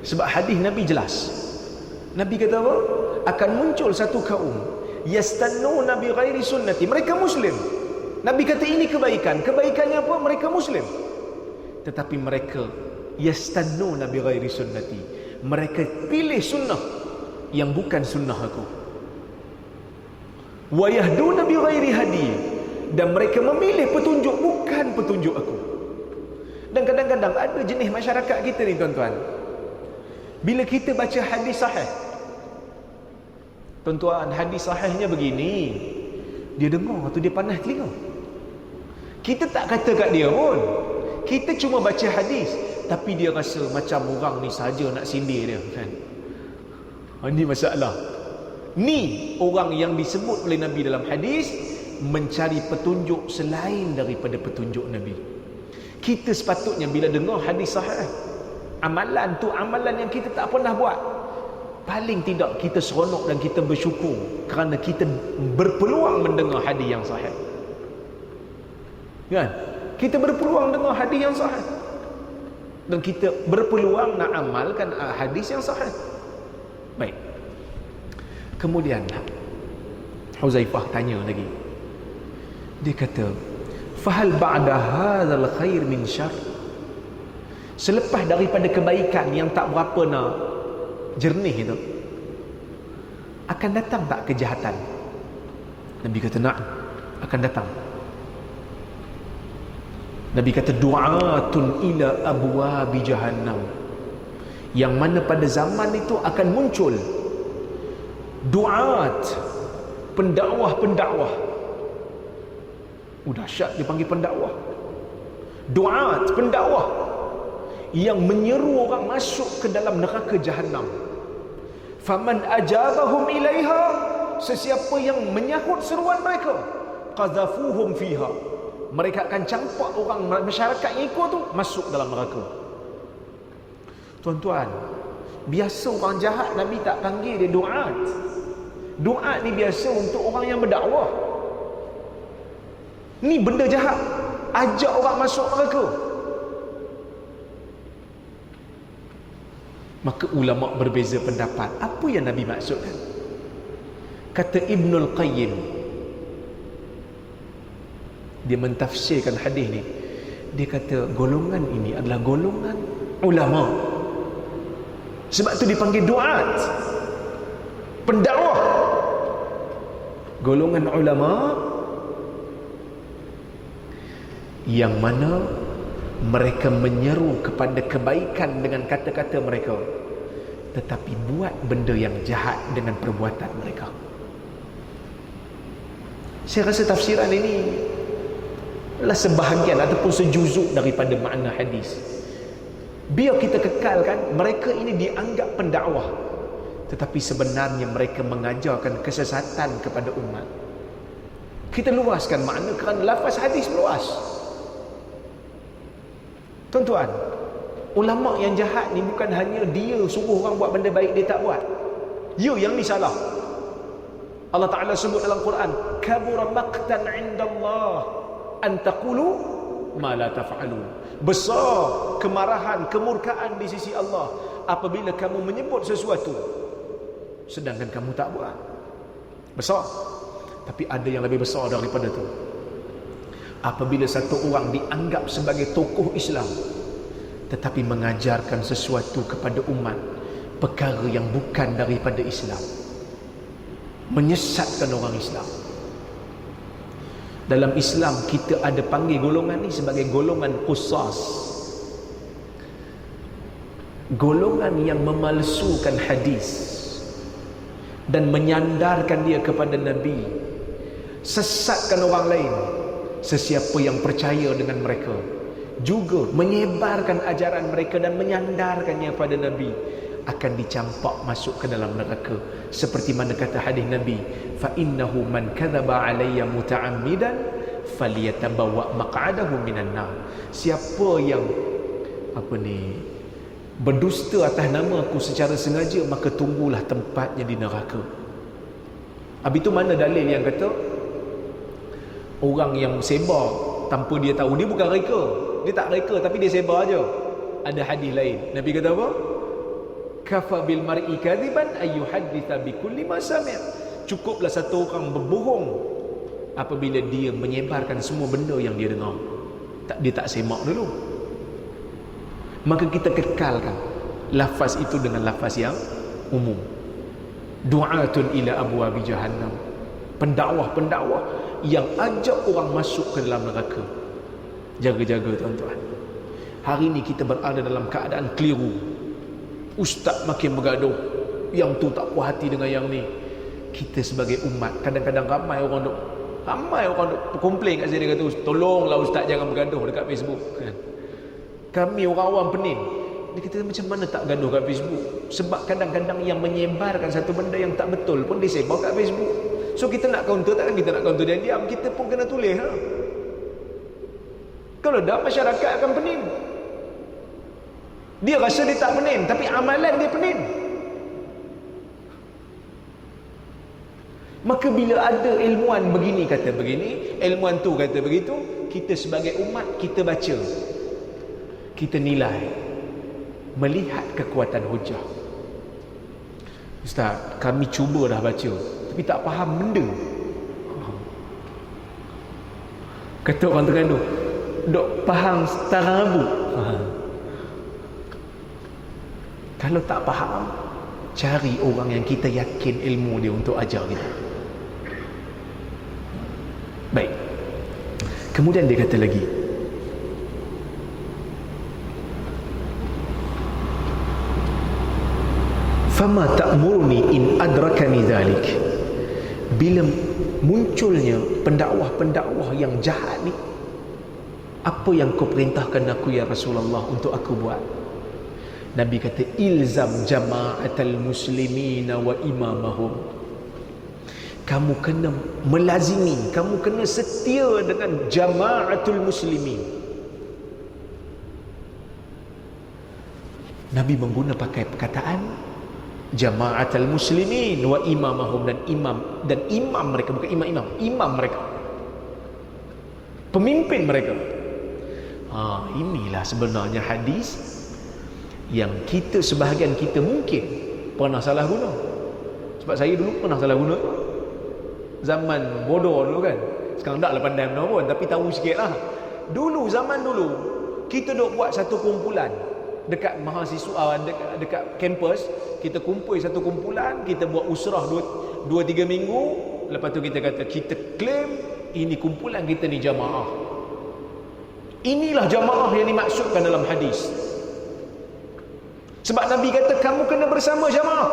Sebab hadis Nabi jelas. Nabi kata apa? Akan muncul satu kaum yastannuna bi ghairi sunnati. Mereka Muslim. Nabi kata ini kebaikan. Kebaikannya apa? Mereka Muslim. Tetapi mereka yastannuna bi ghairi sunnati. Mereka pilih sunnah yang bukan sunnah aku. Wa yahduna bi ghairi hadi. Dan mereka memilih petunjuk bukan petunjuk aku. Dan kadang-kadang ada jenis masyarakat kita ni tuan-tuan, bila kita baca hadis sahih, tuan-tuan, hadis sahihnya begini, dia dengar atau dia panas telinga. Kita tak kata kat dia pun, kita cuma baca hadis, tapi dia rasa macam orang ni saja nak sindir dia kan. Ini masalah. Ni orang yang disebut oleh Nabi dalam hadis mencari petunjuk selain daripada petunjuk Nabi. Kita sepatutnya bila dengar hadis sahih, amalan tu amalan yang kita tak pernah buat, paling tidak kita seronok dan kita bersyukur kerana kita berpeluang mendengar hadis yang sahih kan. Kita berpeluang dengar hadis yang sahih dan kita berpeluang nak amalkan hadis yang sahih. Baik, kemudian Huzaifah tanya lagi, dia kata, fahal ba'da hadzal khair min syarr? Selepas daripada kebaikan yang tak berapa nak jernih itu, akan datang tak kejahatan? Nabi kata na'am, akan datang. Nabi kata du'atun ila abwabi jahannam, yang mana pada zaman itu akan muncul du'at, pendakwah-pendakwah. Dahsyat dia panggil pendakwah. Du'at, pendakwah yang menyeru orang masuk ke dalam neraka jahannam. Faman ajabahum ilaiha, sesiapa yang menyahut seruan mereka, qadhafuhum fiha, mereka akan campak orang masyarakat yang ikut tu masuk dalam neraka. Tuan-tuan, biasa orang jahat Nabi tak panggil dia du'at. Du'at ni biasa untuk orang yang berdakwah. Ni benda jahat, ajak orang masuk neraka. Maka ulama berbeza pendapat apa yang Nabi maksudkan. Kata Ibnul Qayyim, dia mentafsirkan hadis ni, dia kata golongan ini adalah golongan ulama. Sebab tu dipanggil du'at, pendakwah. Golongan ulama yang mana mereka menyeru kepada kebaikan dengan kata-kata mereka, tetapi buat benda yang jahat dengan perbuatan mereka. Saya rasa tafsiran ini adalah sebahagian ataupun sejuzuk daripada makna hadis. Biar kita kekalkan mereka ini dianggap pendakwah, tetapi sebenarnya mereka mengajarkan kesesatan kepada umat. Kita luaskan makna kerana lafaz hadis luas. Tuan-tuan, ulama yang jahat ni bukan hanya dia suruh orang buat benda baik dia tak buat. You yang ni salah. Allah Ta'ala sebut dalam Quran, kabura maqtan 'indallah an taqulu ma la taf'alun. Besar kemarahan, kemurkaan di sisi Allah apabila kamu menyebut sesuatu sedangkan kamu tak buat. Besar. Tapi ada yang lebih besar daripada itu. Apabila satu orang dianggap sebagai tokoh Islam tetapi mengajarkan sesuatu kepada umat perkara yang bukan daripada Islam, menyesatkan orang Islam. Dalam Islam kita ada panggil golongan ni sebagai golongan qusas, golongan yang memalsukan hadis dan menyandarkan dia kepada Nabi, sesatkan orang lain. Sesiapa yang percaya dengan mereka juga menyebarkan ajaran mereka dan menyandarkannya pada Nabi akan dicampak masuk ke dalam neraka. Seperti mana kata hadis Nabi, fa innahu man kadzaba alayya muta'ammidan falyatabawwa maq'adahu minan nar. Siapa yang berdusta atas nama aku secara sengaja, maka tunggulah tempatnya di neraka. Habis itu mana dalil yang kata Orang yang sebar tanpa dia tahu, dia bukan reka, dia tak reka tapi dia sebar aja. Ada hadis lain, Nabi kata apa? Kafa bil mar'i kadiban ay yuhadditha bi kulli ma sami'. Cukuplah satu orang berbohong apabila dia menyebarkan semua benda yang dia dengar. Dia tak semak dulu. Maka kita kekalkan lafaz itu dengan lafaz yang umum. Du'atun ila abwabi jahannam. Pendakwah-pendakwah yang ajak orang masuk ke dalam neraka. Jaga-jaga tuan-tuan. Hari ini kita berada dalam keadaan keliru. Ustaz makin bergaduh, yang tu tak puas hati dengan yang ni. Kita sebagai umat, kadang-kadang ramai orang duk komplain kat saya, dia kata, tolonglah ustaz jangan bergaduh dekat Facebook. Kami orang awam pening. Dia kata, macam mana tak gaduh kat Facebook? Sebab kadang-kadang yang menyebarkan satu benda yang tak betul pun disebar kat Facebook. So kita nak counter, takkan kita nak counter dia diam, kita pun kena tulis. Kalau dah, masyarakat akan pening. Dia rasa dia tak pening, tapi amalan dia pening. Maka bila ada ilmuwan begini kata begini, ilmuwan tu kata begitu, kita sebagai umat, kita baca, kita nilai, melihat kekuatan hujah. Ustaz, kami cuba dah baca tapi tak faham benda. Kata orang Terengganu, dok faham setarang abu. Kalau tak faham, cari orang yang kita yakin ilmu dia untuk ajar kita. Baik. Kemudian dia kata lagi, fama ta'muruni in adrakani dhalik. Bila munculnya pendakwah-pendakwah yang jahat ni, apa yang kau perintahkan aku ya Rasulullah untuk aku buat? Nabi kata, ilzam jama'atal muslimina wa imamahum. Kamu kena melazimi, kamu kena setia dengan jama'atul muslimin. Nabi pakai perkataan jama'atul muslimin wa imamahum, dan imam mereka, bukan imam mereka, pemimpin mereka. Inilah sebenarnya hadis yang kita, sebahagian kita mungkin pernah salah guna. Sebab saya dulu pernah salah guna, zaman bodoh dulu kan. Sekarang tak lah pandai benda pun, tapi tahu sikit lah. Dulu, zaman dulu, kita duk buat satu kumpulan dekat mahasiswa, dekat kampus. Kita kumpul satu kumpulan, kita buat usrah 2-3 minggu. Lepas tu kita kata, kita claim ini kumpulan kita ni jamaah. Inilah jamaah yang dimaksudkan dalam hadis. Sebab Nabi kata kamu kena bersama jamaah.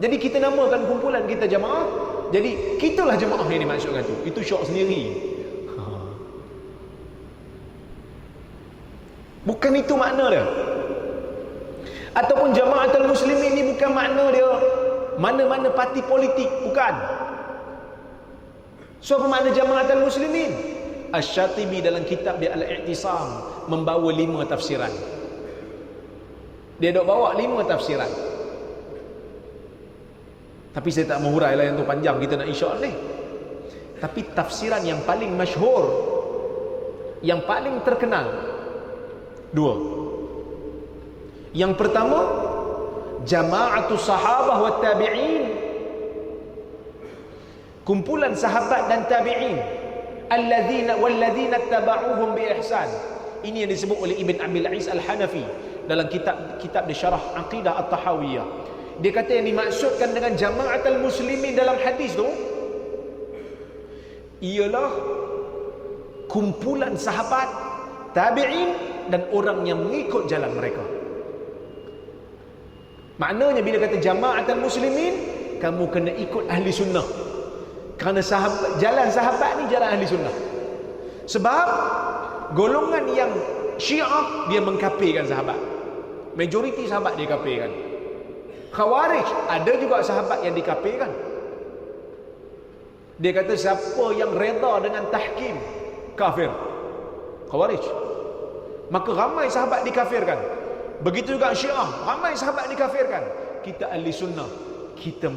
Jadi kita namakan kumpulan kita jamaah. Jadi kitalah jamaah yang dimaksudkan tu. Itu syok sendiri. Bukan itu makna dia. Ataupun jamaatul muslimin ni bukan makna dia mana-mana parti politik, bukan. So apa makna jamaatul muslimin? Asy-Syatibi dalam kitab dia Al-I'tisam membawa 5 tafsiran. Dia dok bawa 5 tafsiran. Tapi saya tak mengurai lah, yang tu panjang, kita nak insya-Allah ni. Tapi tafsiran yang paling masyhur, yang paling terkenal, 2. Yang pertama, jama'atus sahabah wa tabi'in, kumpulan sahabat dan tabi'in, walladzina taba'uhum bi ihsan. Ini yang disebut oleh Ibn Abil Ais Al-Hanafi dalam kitab dia Syarah Aqidah At-Tahawiyah. Dia kata yang dimaksudkan dengan jama'atul muslimin dalam hadis tu ialah kumpulan sahabat, tabi'in dan orang yang mengikut jalan mereka. Maknanya bila kata jama'atul muslimin, kamu kena ikut ahli sunnah. Kerana jalan sahabat ni jalan ahli sunnah. Sebab golongan yang Syiah dia mengkafirkan sahabat. Majoriti sahabat dia kafirkan. Khawarij ada juga sahabat yang dikafirkan. Dia kata siapa yang reda dengan tahkim, kafir. Khawarij. Maka ramai sahabat dikafirkan. Begitu juga Syiah, ramai sahabat dikafirkan. Kita ahli sunnah, kita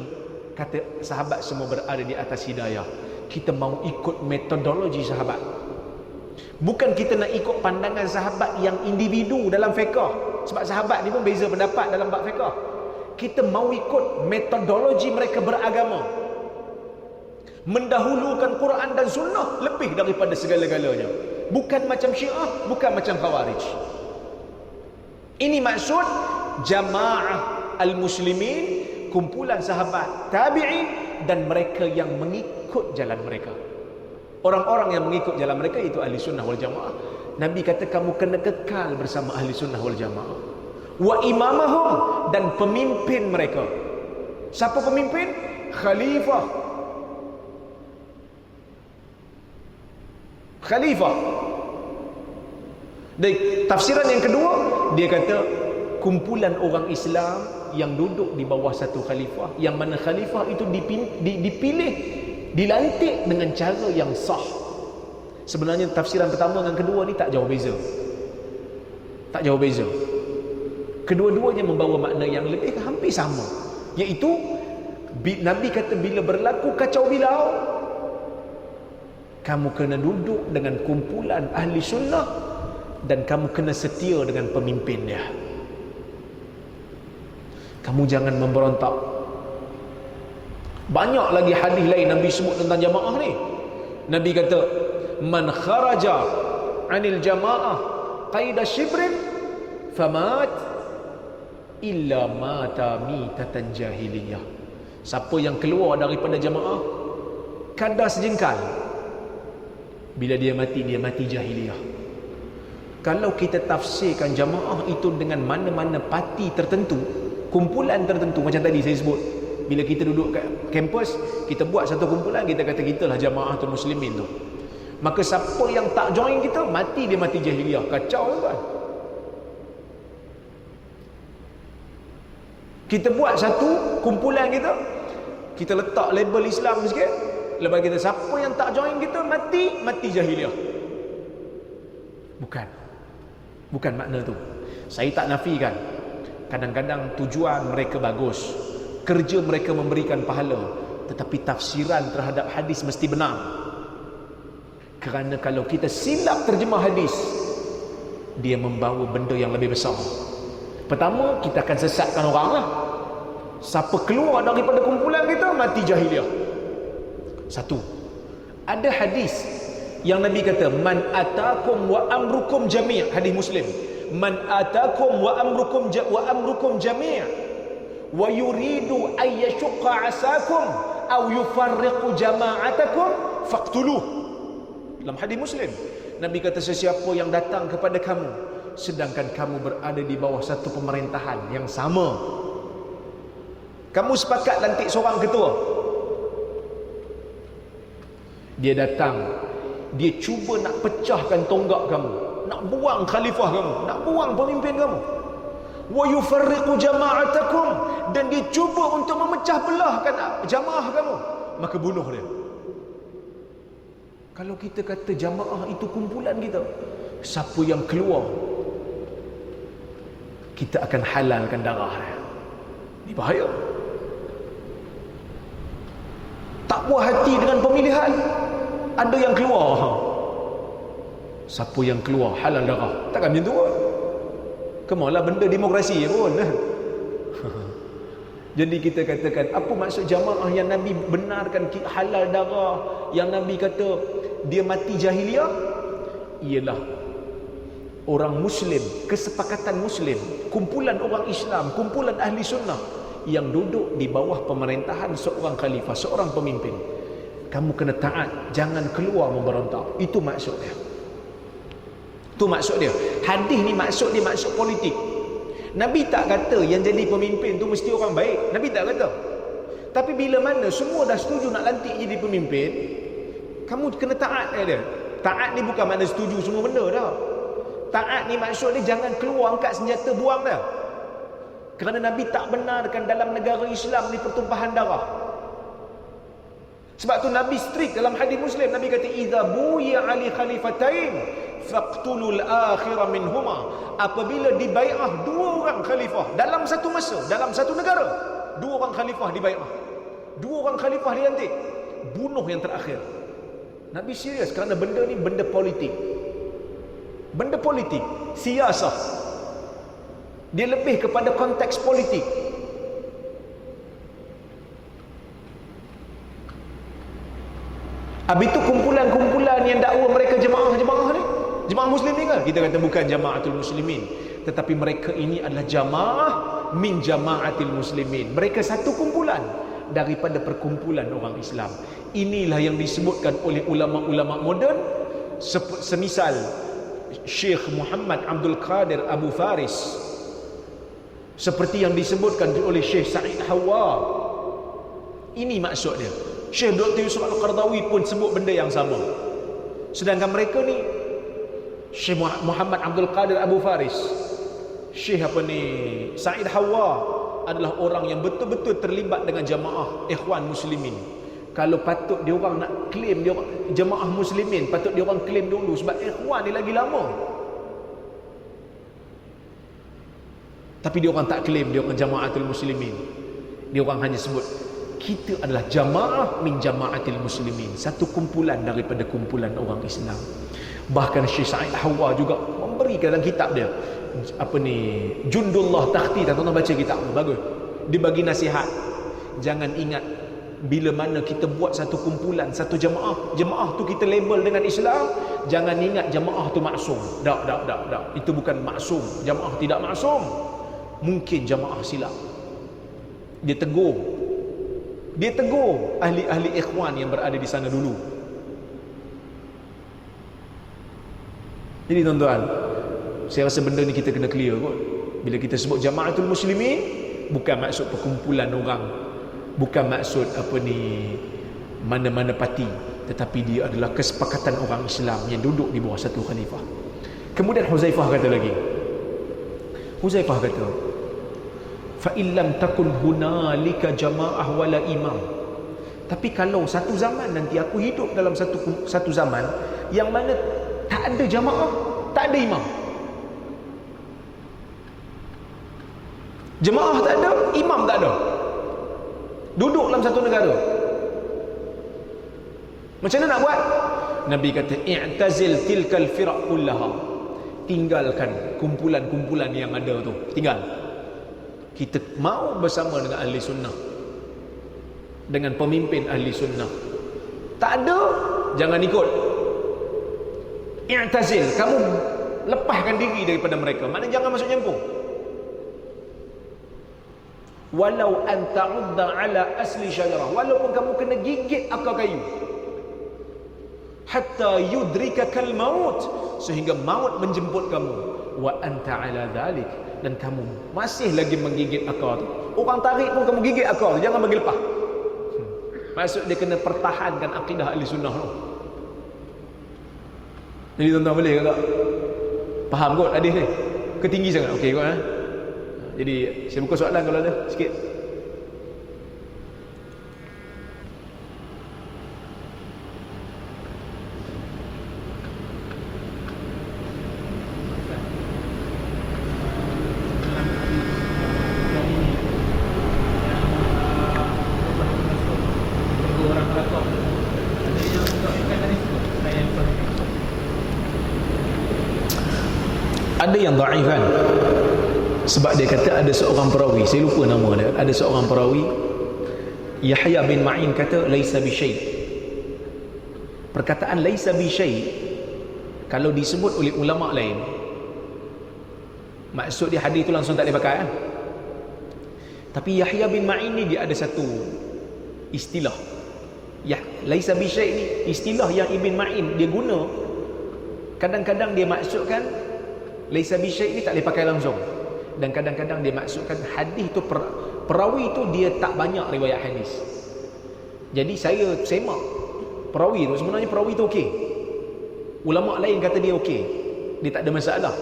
kata sahabat semua berada di atas hidayah. kita mau ikut metodologi sahabat. Bukan kita nak ikut pandangan sahabat yang individu dalam fiqh. Sebab sahabat ni pun beza pendapat dalam bab fiqh. Kita mau ikut metodologi mereka beragama. Mendahulukan Quran dan Sunnah lebih daripada segala-galanya. Bukan macam Syiah, bukan macam Khawarij. Ini maksud jamaah al-muslimin, kumpulan sahabat tabi'in dan mereka yang mengikut jalan mereka. Orang-orang yang mengikut jalan mereka itu ahli sunnah wal jamaah. Nabi kata kamu kena kekal bersama ahli sunnah wal jamaah. Wa imamahum, dan pemimpin mereka. Siapa pemimpin? Khalifah. Khalifah. Dan tafsiran yang kedua, dia kata kumpulan orang Islam yang duduk di bawah satu khalifah, yang mana khalifah itu dipilih, dilantik dengan cara yang sah. Sebenarnya tafsiran pertama dengan kedua ni tak jauh beza. Tak jauh beza. Kedua-duanya membawa makna yang lebih hampir sama, iaitu Nabi kata bila berlaku kacau bilau, kamu kena duduk dengan kumpulan ahli sunnah dan kamu kena setia dengan pemimpin dia. Kamu jangan memberontak. Banyak lagi hadis lain Nabi sebut tentang jamaah ni. Nabi kata, man kharaja anil jamaah qaida shibrin famat illa mata mitatan jahiliyah. Siapa yang keluar daripada jamaah kadar sejengkal, bila dia mati jahiliyah. Kalau kita tafsirkan jamaah itu dengan mana-mana parti tertentu, kumpulan tertentu, macam tadi saya sebut, bila kita duduk kat kampus, kita buat satu kumpulan, kita kata kitalah jamaatul muslimin tu. Maka siapa yang tak join kita, mati jahiliyah. Kacau tuan. Kita buat satu kumpulan kita letak label Islam sikit, lepas kita siapa yang tak join kita, mati jahiliyah. Bukan makna tu. Saya tak nafikan. Kadang-kadang tujuan mereka bagus, kerja mereka memberikan pahala, tetapi tafsiran terhadap hadis mesti benar. Kerana kalau kita silap terjemah hadis, dia membawa benda yang lebih besar. Pertama, kita akan sesatkan orang lah. Siapa keluar daripada kumpulan kita, mati jahiliyah. Satu. Ada hadis yang Nabi kata, man atakum wa amrukum jami', hadis Muslim. Man atakum wa amrukum jami' wa yuridu ay yashqa asakum aw yufarriqu jama'atakum faqtuluh. Dalam hadis Muslim, Nabi kata sesiapa yang datang kepada kamu sedangkan kamu berada di bawah satu pemerintahan yang sama, kamu sepakat lantik seorang ketua, dia datang, dia cuba nak pecahkan tonggak kamu, nak buang khalifah kamu, nak buang pemimpin kamu, wa yufarriqu jama'atakum, dan dia cuba untuk memecah belahkan jamaah kamu, maka bunuh dia. Kalau kita kata jamaah itu kumpulan kita, siapa yang keluar, kita akan halalkan darah dia. Ini bahaya. Tak puas hati dengan pemilihan, ada yang keluar, siapa yang keluar halal darah. Takkan macam tu pun. Kemalah benda demokrasi pun. Jadi kita katakan, apa maksud jamaah yang Nabi benarkan halal darah, yang Nabi kata dia mati jahiliyah? Ialah orang Muslim, kesepakatan Muslim, kumpulan orang Islam, kumpulan ahli sunnah yang duduk di bawah pemerintahan seorang khalifah, seorang pemimpin. Kamu kena taat, jangan keluar memberontak. Itu maksud dia. Itu maksud dia. Hadis ni maksud dia maksud politik. Nabi tak kata yang jadi pemimpin tu mesti orang baik. Nabi tak kata. Tapi bila mana semua dah setuju nak lantik jadi pemimpin, kamu kena taat dia. Taat ni bukan makna setuju semua benda dah. Taat ni maksud dia jangan keluar angkat senjata buang dah. Kerana Nabi tak benarkan dalam negara Islam ni pertumpahan darah. Sebab tu Nabi strict dalam hadis Muslim. Nabi kata, idza buya ali khalifatain faqtulul akhira minhuma. Apabila dibai'ah dua orang khalifah dalam satu masa, dalam satu negara, dua orang khalifah dibai'ah, dua orang khalifah dilantik, bunuh yang terakhir. Nabi serius kerana benda ni benda politik. Benda politik, siasah. Dia lebih kepada konteks politik. Habis itu kumpulan-kumpulan yang dakwa mereka jemaah-jemaah ni, jemaah muslim ni kan? Kita kata bukan jamaatul muslimin, tetapi mereka ini adalah jamaah min jamaatil muslimin. Mereka satu kumpulan daripada perkumpulan orang Islam. Inilah yang disebutkan oleh ulama-ulama moden, semisal Syekh Muhammad Abdul Qadir Abu Faris, seperti yang disebutkan oleh Syekh Sa'id Hawa. Ini maksud dia. Syekh Dr. Yusuf Al-Qardawi pun sebut benda yang sama. Sedangkan mereka ni, Syekh Muhammad Abdul Qadir Abu Faris, Syekh Sa'id Hawa adalah orang yang betul-betul terlibat dengan jamaah ikhwan muslimin. Kalau patut dia orang nak claim dia orang jemaah muslimin, patut dia orang claim dulu, sebab ikhwan ni lagi lama. Tapi dia orang tak claim dia orang jamaatul muslimin. Dia orang hanya sebut kita adalah jamaah min jamaatil muslimin, satu kumpulan daripada kumpulan orang Islam. Bahkan Syekh Sa'id Hawa juga memberi dalam kitab dia Jundullah Takhti, tuan-tuan baca kitab tu, bagus. Dia bagi nasihat, jangan ingat bila mana kita buat satu kumpulan, satu jemaah tu kita label dengan Islam, jangan ingat jemaah tu maksum. Tak. Itu bukan maksum. Jemaah tidak maksum. Mungkin jemaah silap. Dia tegur ahli-ahli ikhwan yang berada di sana dulu. Jadi tuan-tuan, saya rasa benda ni kita kena clear kot. Bila kita sebut jamaatul muslimin, bukan maksud perkumpulan orang, bukan maksud mana-mana parti, tetapi dia adalah kesepakatan orang Islam yang duduk di bawah satu khalifah. Kemudian Huzaifah kata lagi, fa illam takun hunalika jamaah wala imam. Tapi kalau satu zaman nanti aku hidup dalam satu zaman yang mana tak ada jamaah, tak ada imam. Jemaah tak ada, imam tak ada. Duduk dalam satu negara. Macam mana nak buat? Nabi kata i'tazil tilkal firaq kullaha. Tinggalkan kumpulan-kumpulan yang ada tu. Tinggal. Kita mau bersama dengan ahli sunnah, dengan pemimpin ahli sunnah. Tak ada, jangan ikut. I'tazil, kamu lepaskan diri daripada mereka. Maknanya jangan masuk campur. Walau an ta'udda ala asli syajarah, walaupun kamu kena gigit akar kayu, hatta yudrikakal maut, sehingga maut menjemput kamu, wa anta ala dhalik, dan kamu masih lagi menggigit akar tu. Orang tarik pun kamu gigit akar tu, jangan bagi lepas. Maksud dia kena pertahankan akidah ahli sunnah tu. Jadi tuan-tuan boleh ke tak? Faham kot hadis ni? Ketinggi sangat? Okey kot. Jadi saya buka soalan kalau ada sikit. Ada yang dhaif kan? Sebab dia kata ada seorang perawi, saya lupa nama dia, ada seorang perawi, Yahya bin Ma'in kata laisa bi syai'. Perkataan laisa bi syai' kalau disebut oleh ulama lain, maksud dia hadis itu langsung tak boleh pakai kan? Tapi Yahya bin Ma'in ni dia ada satu istilah, laisa bi syai' ni istilah yang Ibn Ma'in dia guna. Kadang-kadang dia maksudkan laisa bi syai' ni tak boleh pakai langsung, dan kadang-kadang dia maksudkan hadis tu perawi tu dia tak banyak riwayat hadis. Jadi saya semak perawi tu, sebenarnya perawi tu okey, ulama lain kata dia okey, dia tak ada masalah.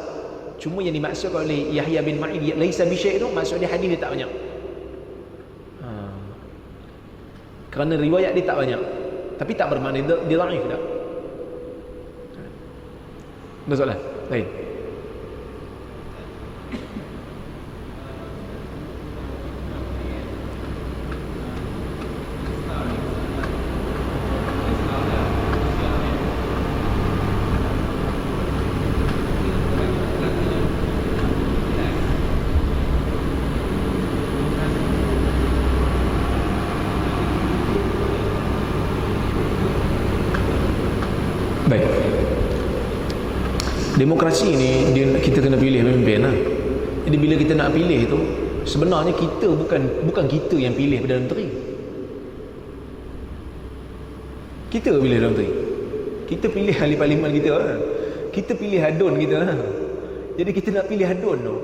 Cuma yang dimaksudkan oleh Yahya bin Ma'in laisa bi syai' tu maksud dia hadis dia tak banyak. Kerana riwayat dia tak banyak, tapi tak bermakna dia dhaif tak. Ada soalan lain? Baik. Demokrasi ni kita kena pilih pemimpin lah. Jadi bila kita nak pilih tu, sebenarnya kita bukan kita yang pilih Perdana Menteri. Kita pilih Perdana Menteri. Kita pilih ahli parlimen kita lah. Kita pilih hadun kita lah. Jadi kita nak pilih hadun tu,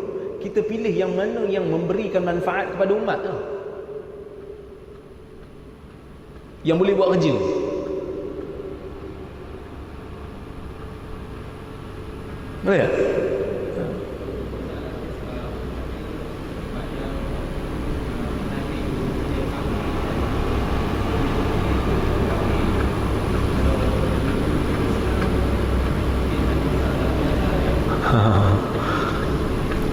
kita pilih yang mana yang memberikan manfaat kepada umat tu, yang boleh buat kerja. Boleh tak?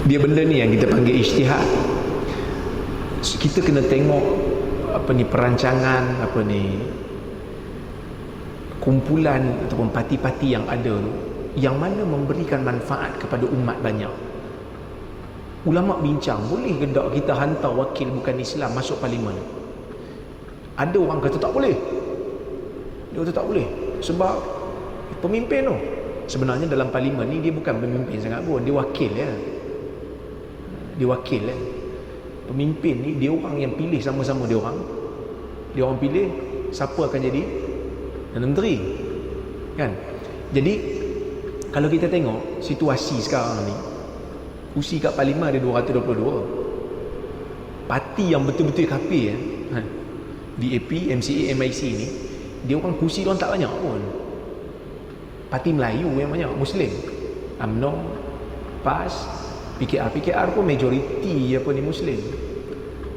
Dia benda ni yang kita panggil ijtihad. Kita kena tengok perancangan, kumpulan ataupun parti-parti yang ada tu, yang mana memberikan manfaat kepada umat banyak. Ulama bincang, boleh ke tak kita hantar wakil bukan Islam masuk parlimen? Ada orang kata tak boleh. Dia kata tak boleh sebab pemimpin tu. Sebenarnya dalam parlimen ni dia bukan pemimpin sangat pun, dia wakil ya. Dia wakil kan. Pemimpin ni dia orang yang pilih sama-sama dia orang. Dia orang pilih siapa akan jadi Perdana Menteri. Kan? Jadi kalau kita tengok situasi sekarang ni, kursi kat parlimen ada 222. Parti yang betul-betul kafir DAP, MCA, MIC ni, dia orang kursi dia orang tak banyak pun. Parti Melayu yang banyak, Muslim. UMNO, PAS, PKR pun majoriti Muslim.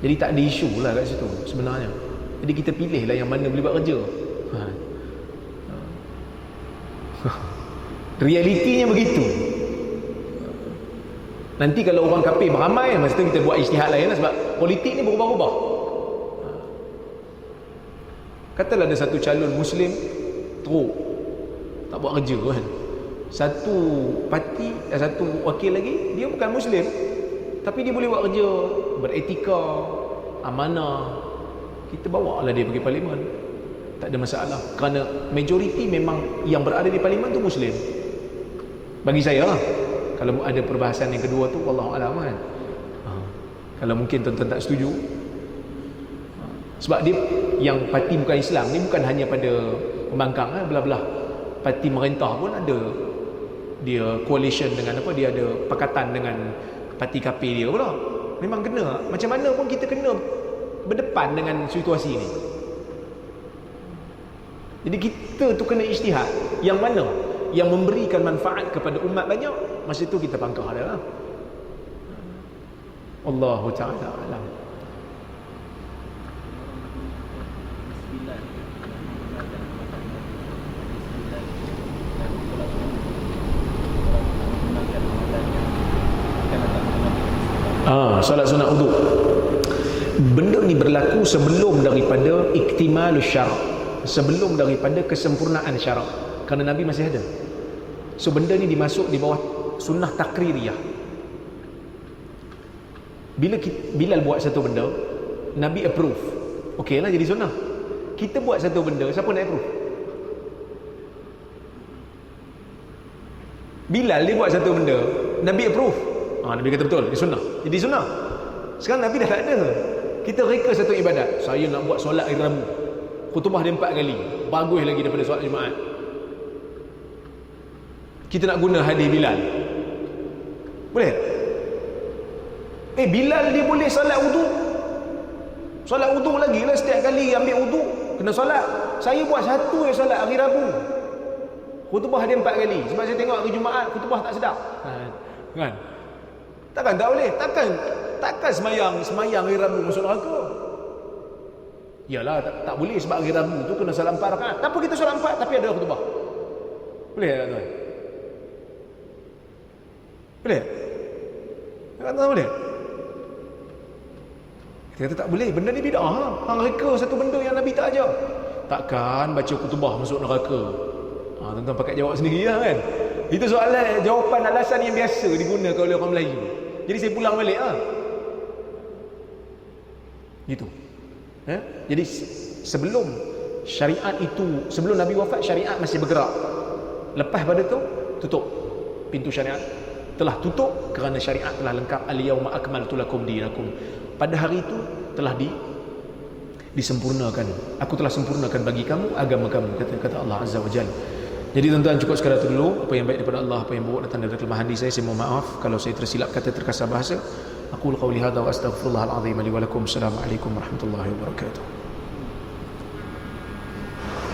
Jadi tak ada isu lah kat situ sebenarnya. Jadi kita pilih lah yang mana boleh buat kerja. Realitinya begitu. Nanti kalau orang kafir beramai, masa tu kita buat ijtihad lain lah, sebab politik ni berubah-ubah. Katalah ada satu calon Muslim teruk, tak buat kerja kan. Satu parti, satu wakil lagi, dia bukan Muslim tapi dia boleh buat kerja, beretika, amanah. Kita bawa lah dia pergi parlimen, tak ada masalah, kerana majoriti memang yang berada di parlimen tu Muslim. Bagi saya lah, kalau ada perbahasan yang kedua tu wallahu alam kan. Kalau mungkin tuan-tuan tak setuju, sebab dia yang parti bukan Islam ni bukan hanya pada pembangkang belah-belah parti merentah pun ada. Dia coalition dengan dia ada pakatan dengan parti kafir dia pula. Memang kena, macam mana pun kita kena berdepan dengan situasi ni. Jadi kita tu kena ijtihad, yang mana yang memberikan manfaat kepada umat banyak, masa tu kita pangkah dia lah. Allahu ta'ala alam. Solat sunat wudu. Benda ni berlaku sebelum daripada iktimalus syarak, sebelum daripada kesempurnaan syarak, kerana Nabi masih ada. So benda ni dimasuk di bawah sunnah takririyah. Bila Bilal buat satu benda, Nabi approve, okey lah jadi sunnah. Kita buat satu benda, siapa nak approve? Bilal dia buat satu benda, Nabi approve. Nabi kata betul, dia sunnah, jadi sunnah. Sekarang Nabi dah tak ada. Kita reka satu ibadat, saya nak buat solat hari Rabu, khutbah dia 4 kali, bagus lagi daripada solat Jumaat. Kita nak guna hadis Bilal, boleh? Bilal dia boleh solat wudu. Solat wudu lagi lah, setiap kali ambil wudu kena solat. Saya buat satu solat hari Rabu, khutbah dia 4 kali. Sebab saya tengok hari Jumaat khutbah tak sedap. Kan? Takkan tak boleh? Takkan semayang hari Rabu masuk neraka. Yalah, tak boleh sebab hari Rabu tu kena solat 4 rakaat. Tak apa, kita solat 4 tapi ada khutbah. Boleh tak tuan? Boleh? Tak boleh? Kita kata tak boleh, benda ni bid'ah. Hang reka satu benda yang Nabi tak ajar. Takkan baca khutbah masuk neraka. Tuan-tuan pakai jawab sendiri lah kan. Itu soalan, jawapan alasan yang biasa digunakan oleh orang Melayu. Jadi saya pulang balik gitu. Jadi sebelum syariat itu, sebelum Nabi wafat, syariat masih bergerak. Lepas pada tu tutup pintu syariat, telah tutup kerana syariat telah lengkap. Al-yauma akmaltu lakum dinakum, pada hari itu telah disempurnakan, aku telah sempurnakan bagi kamu agama kamu, kata Allah Azza wa Jalla. Jadi tuan-tuan, cukup sekadar itu dulu. Apa yang baik daripada Allah, apa yang buruk datang dari kelemahan diri saya mohon maaf. Kalau saya tersilap kata, terkasar bahasa, aqulu qawli hadza wa astaghfirullahal azim li wa lakum. Assalamualaikum warahmatullahi wabarakatuh.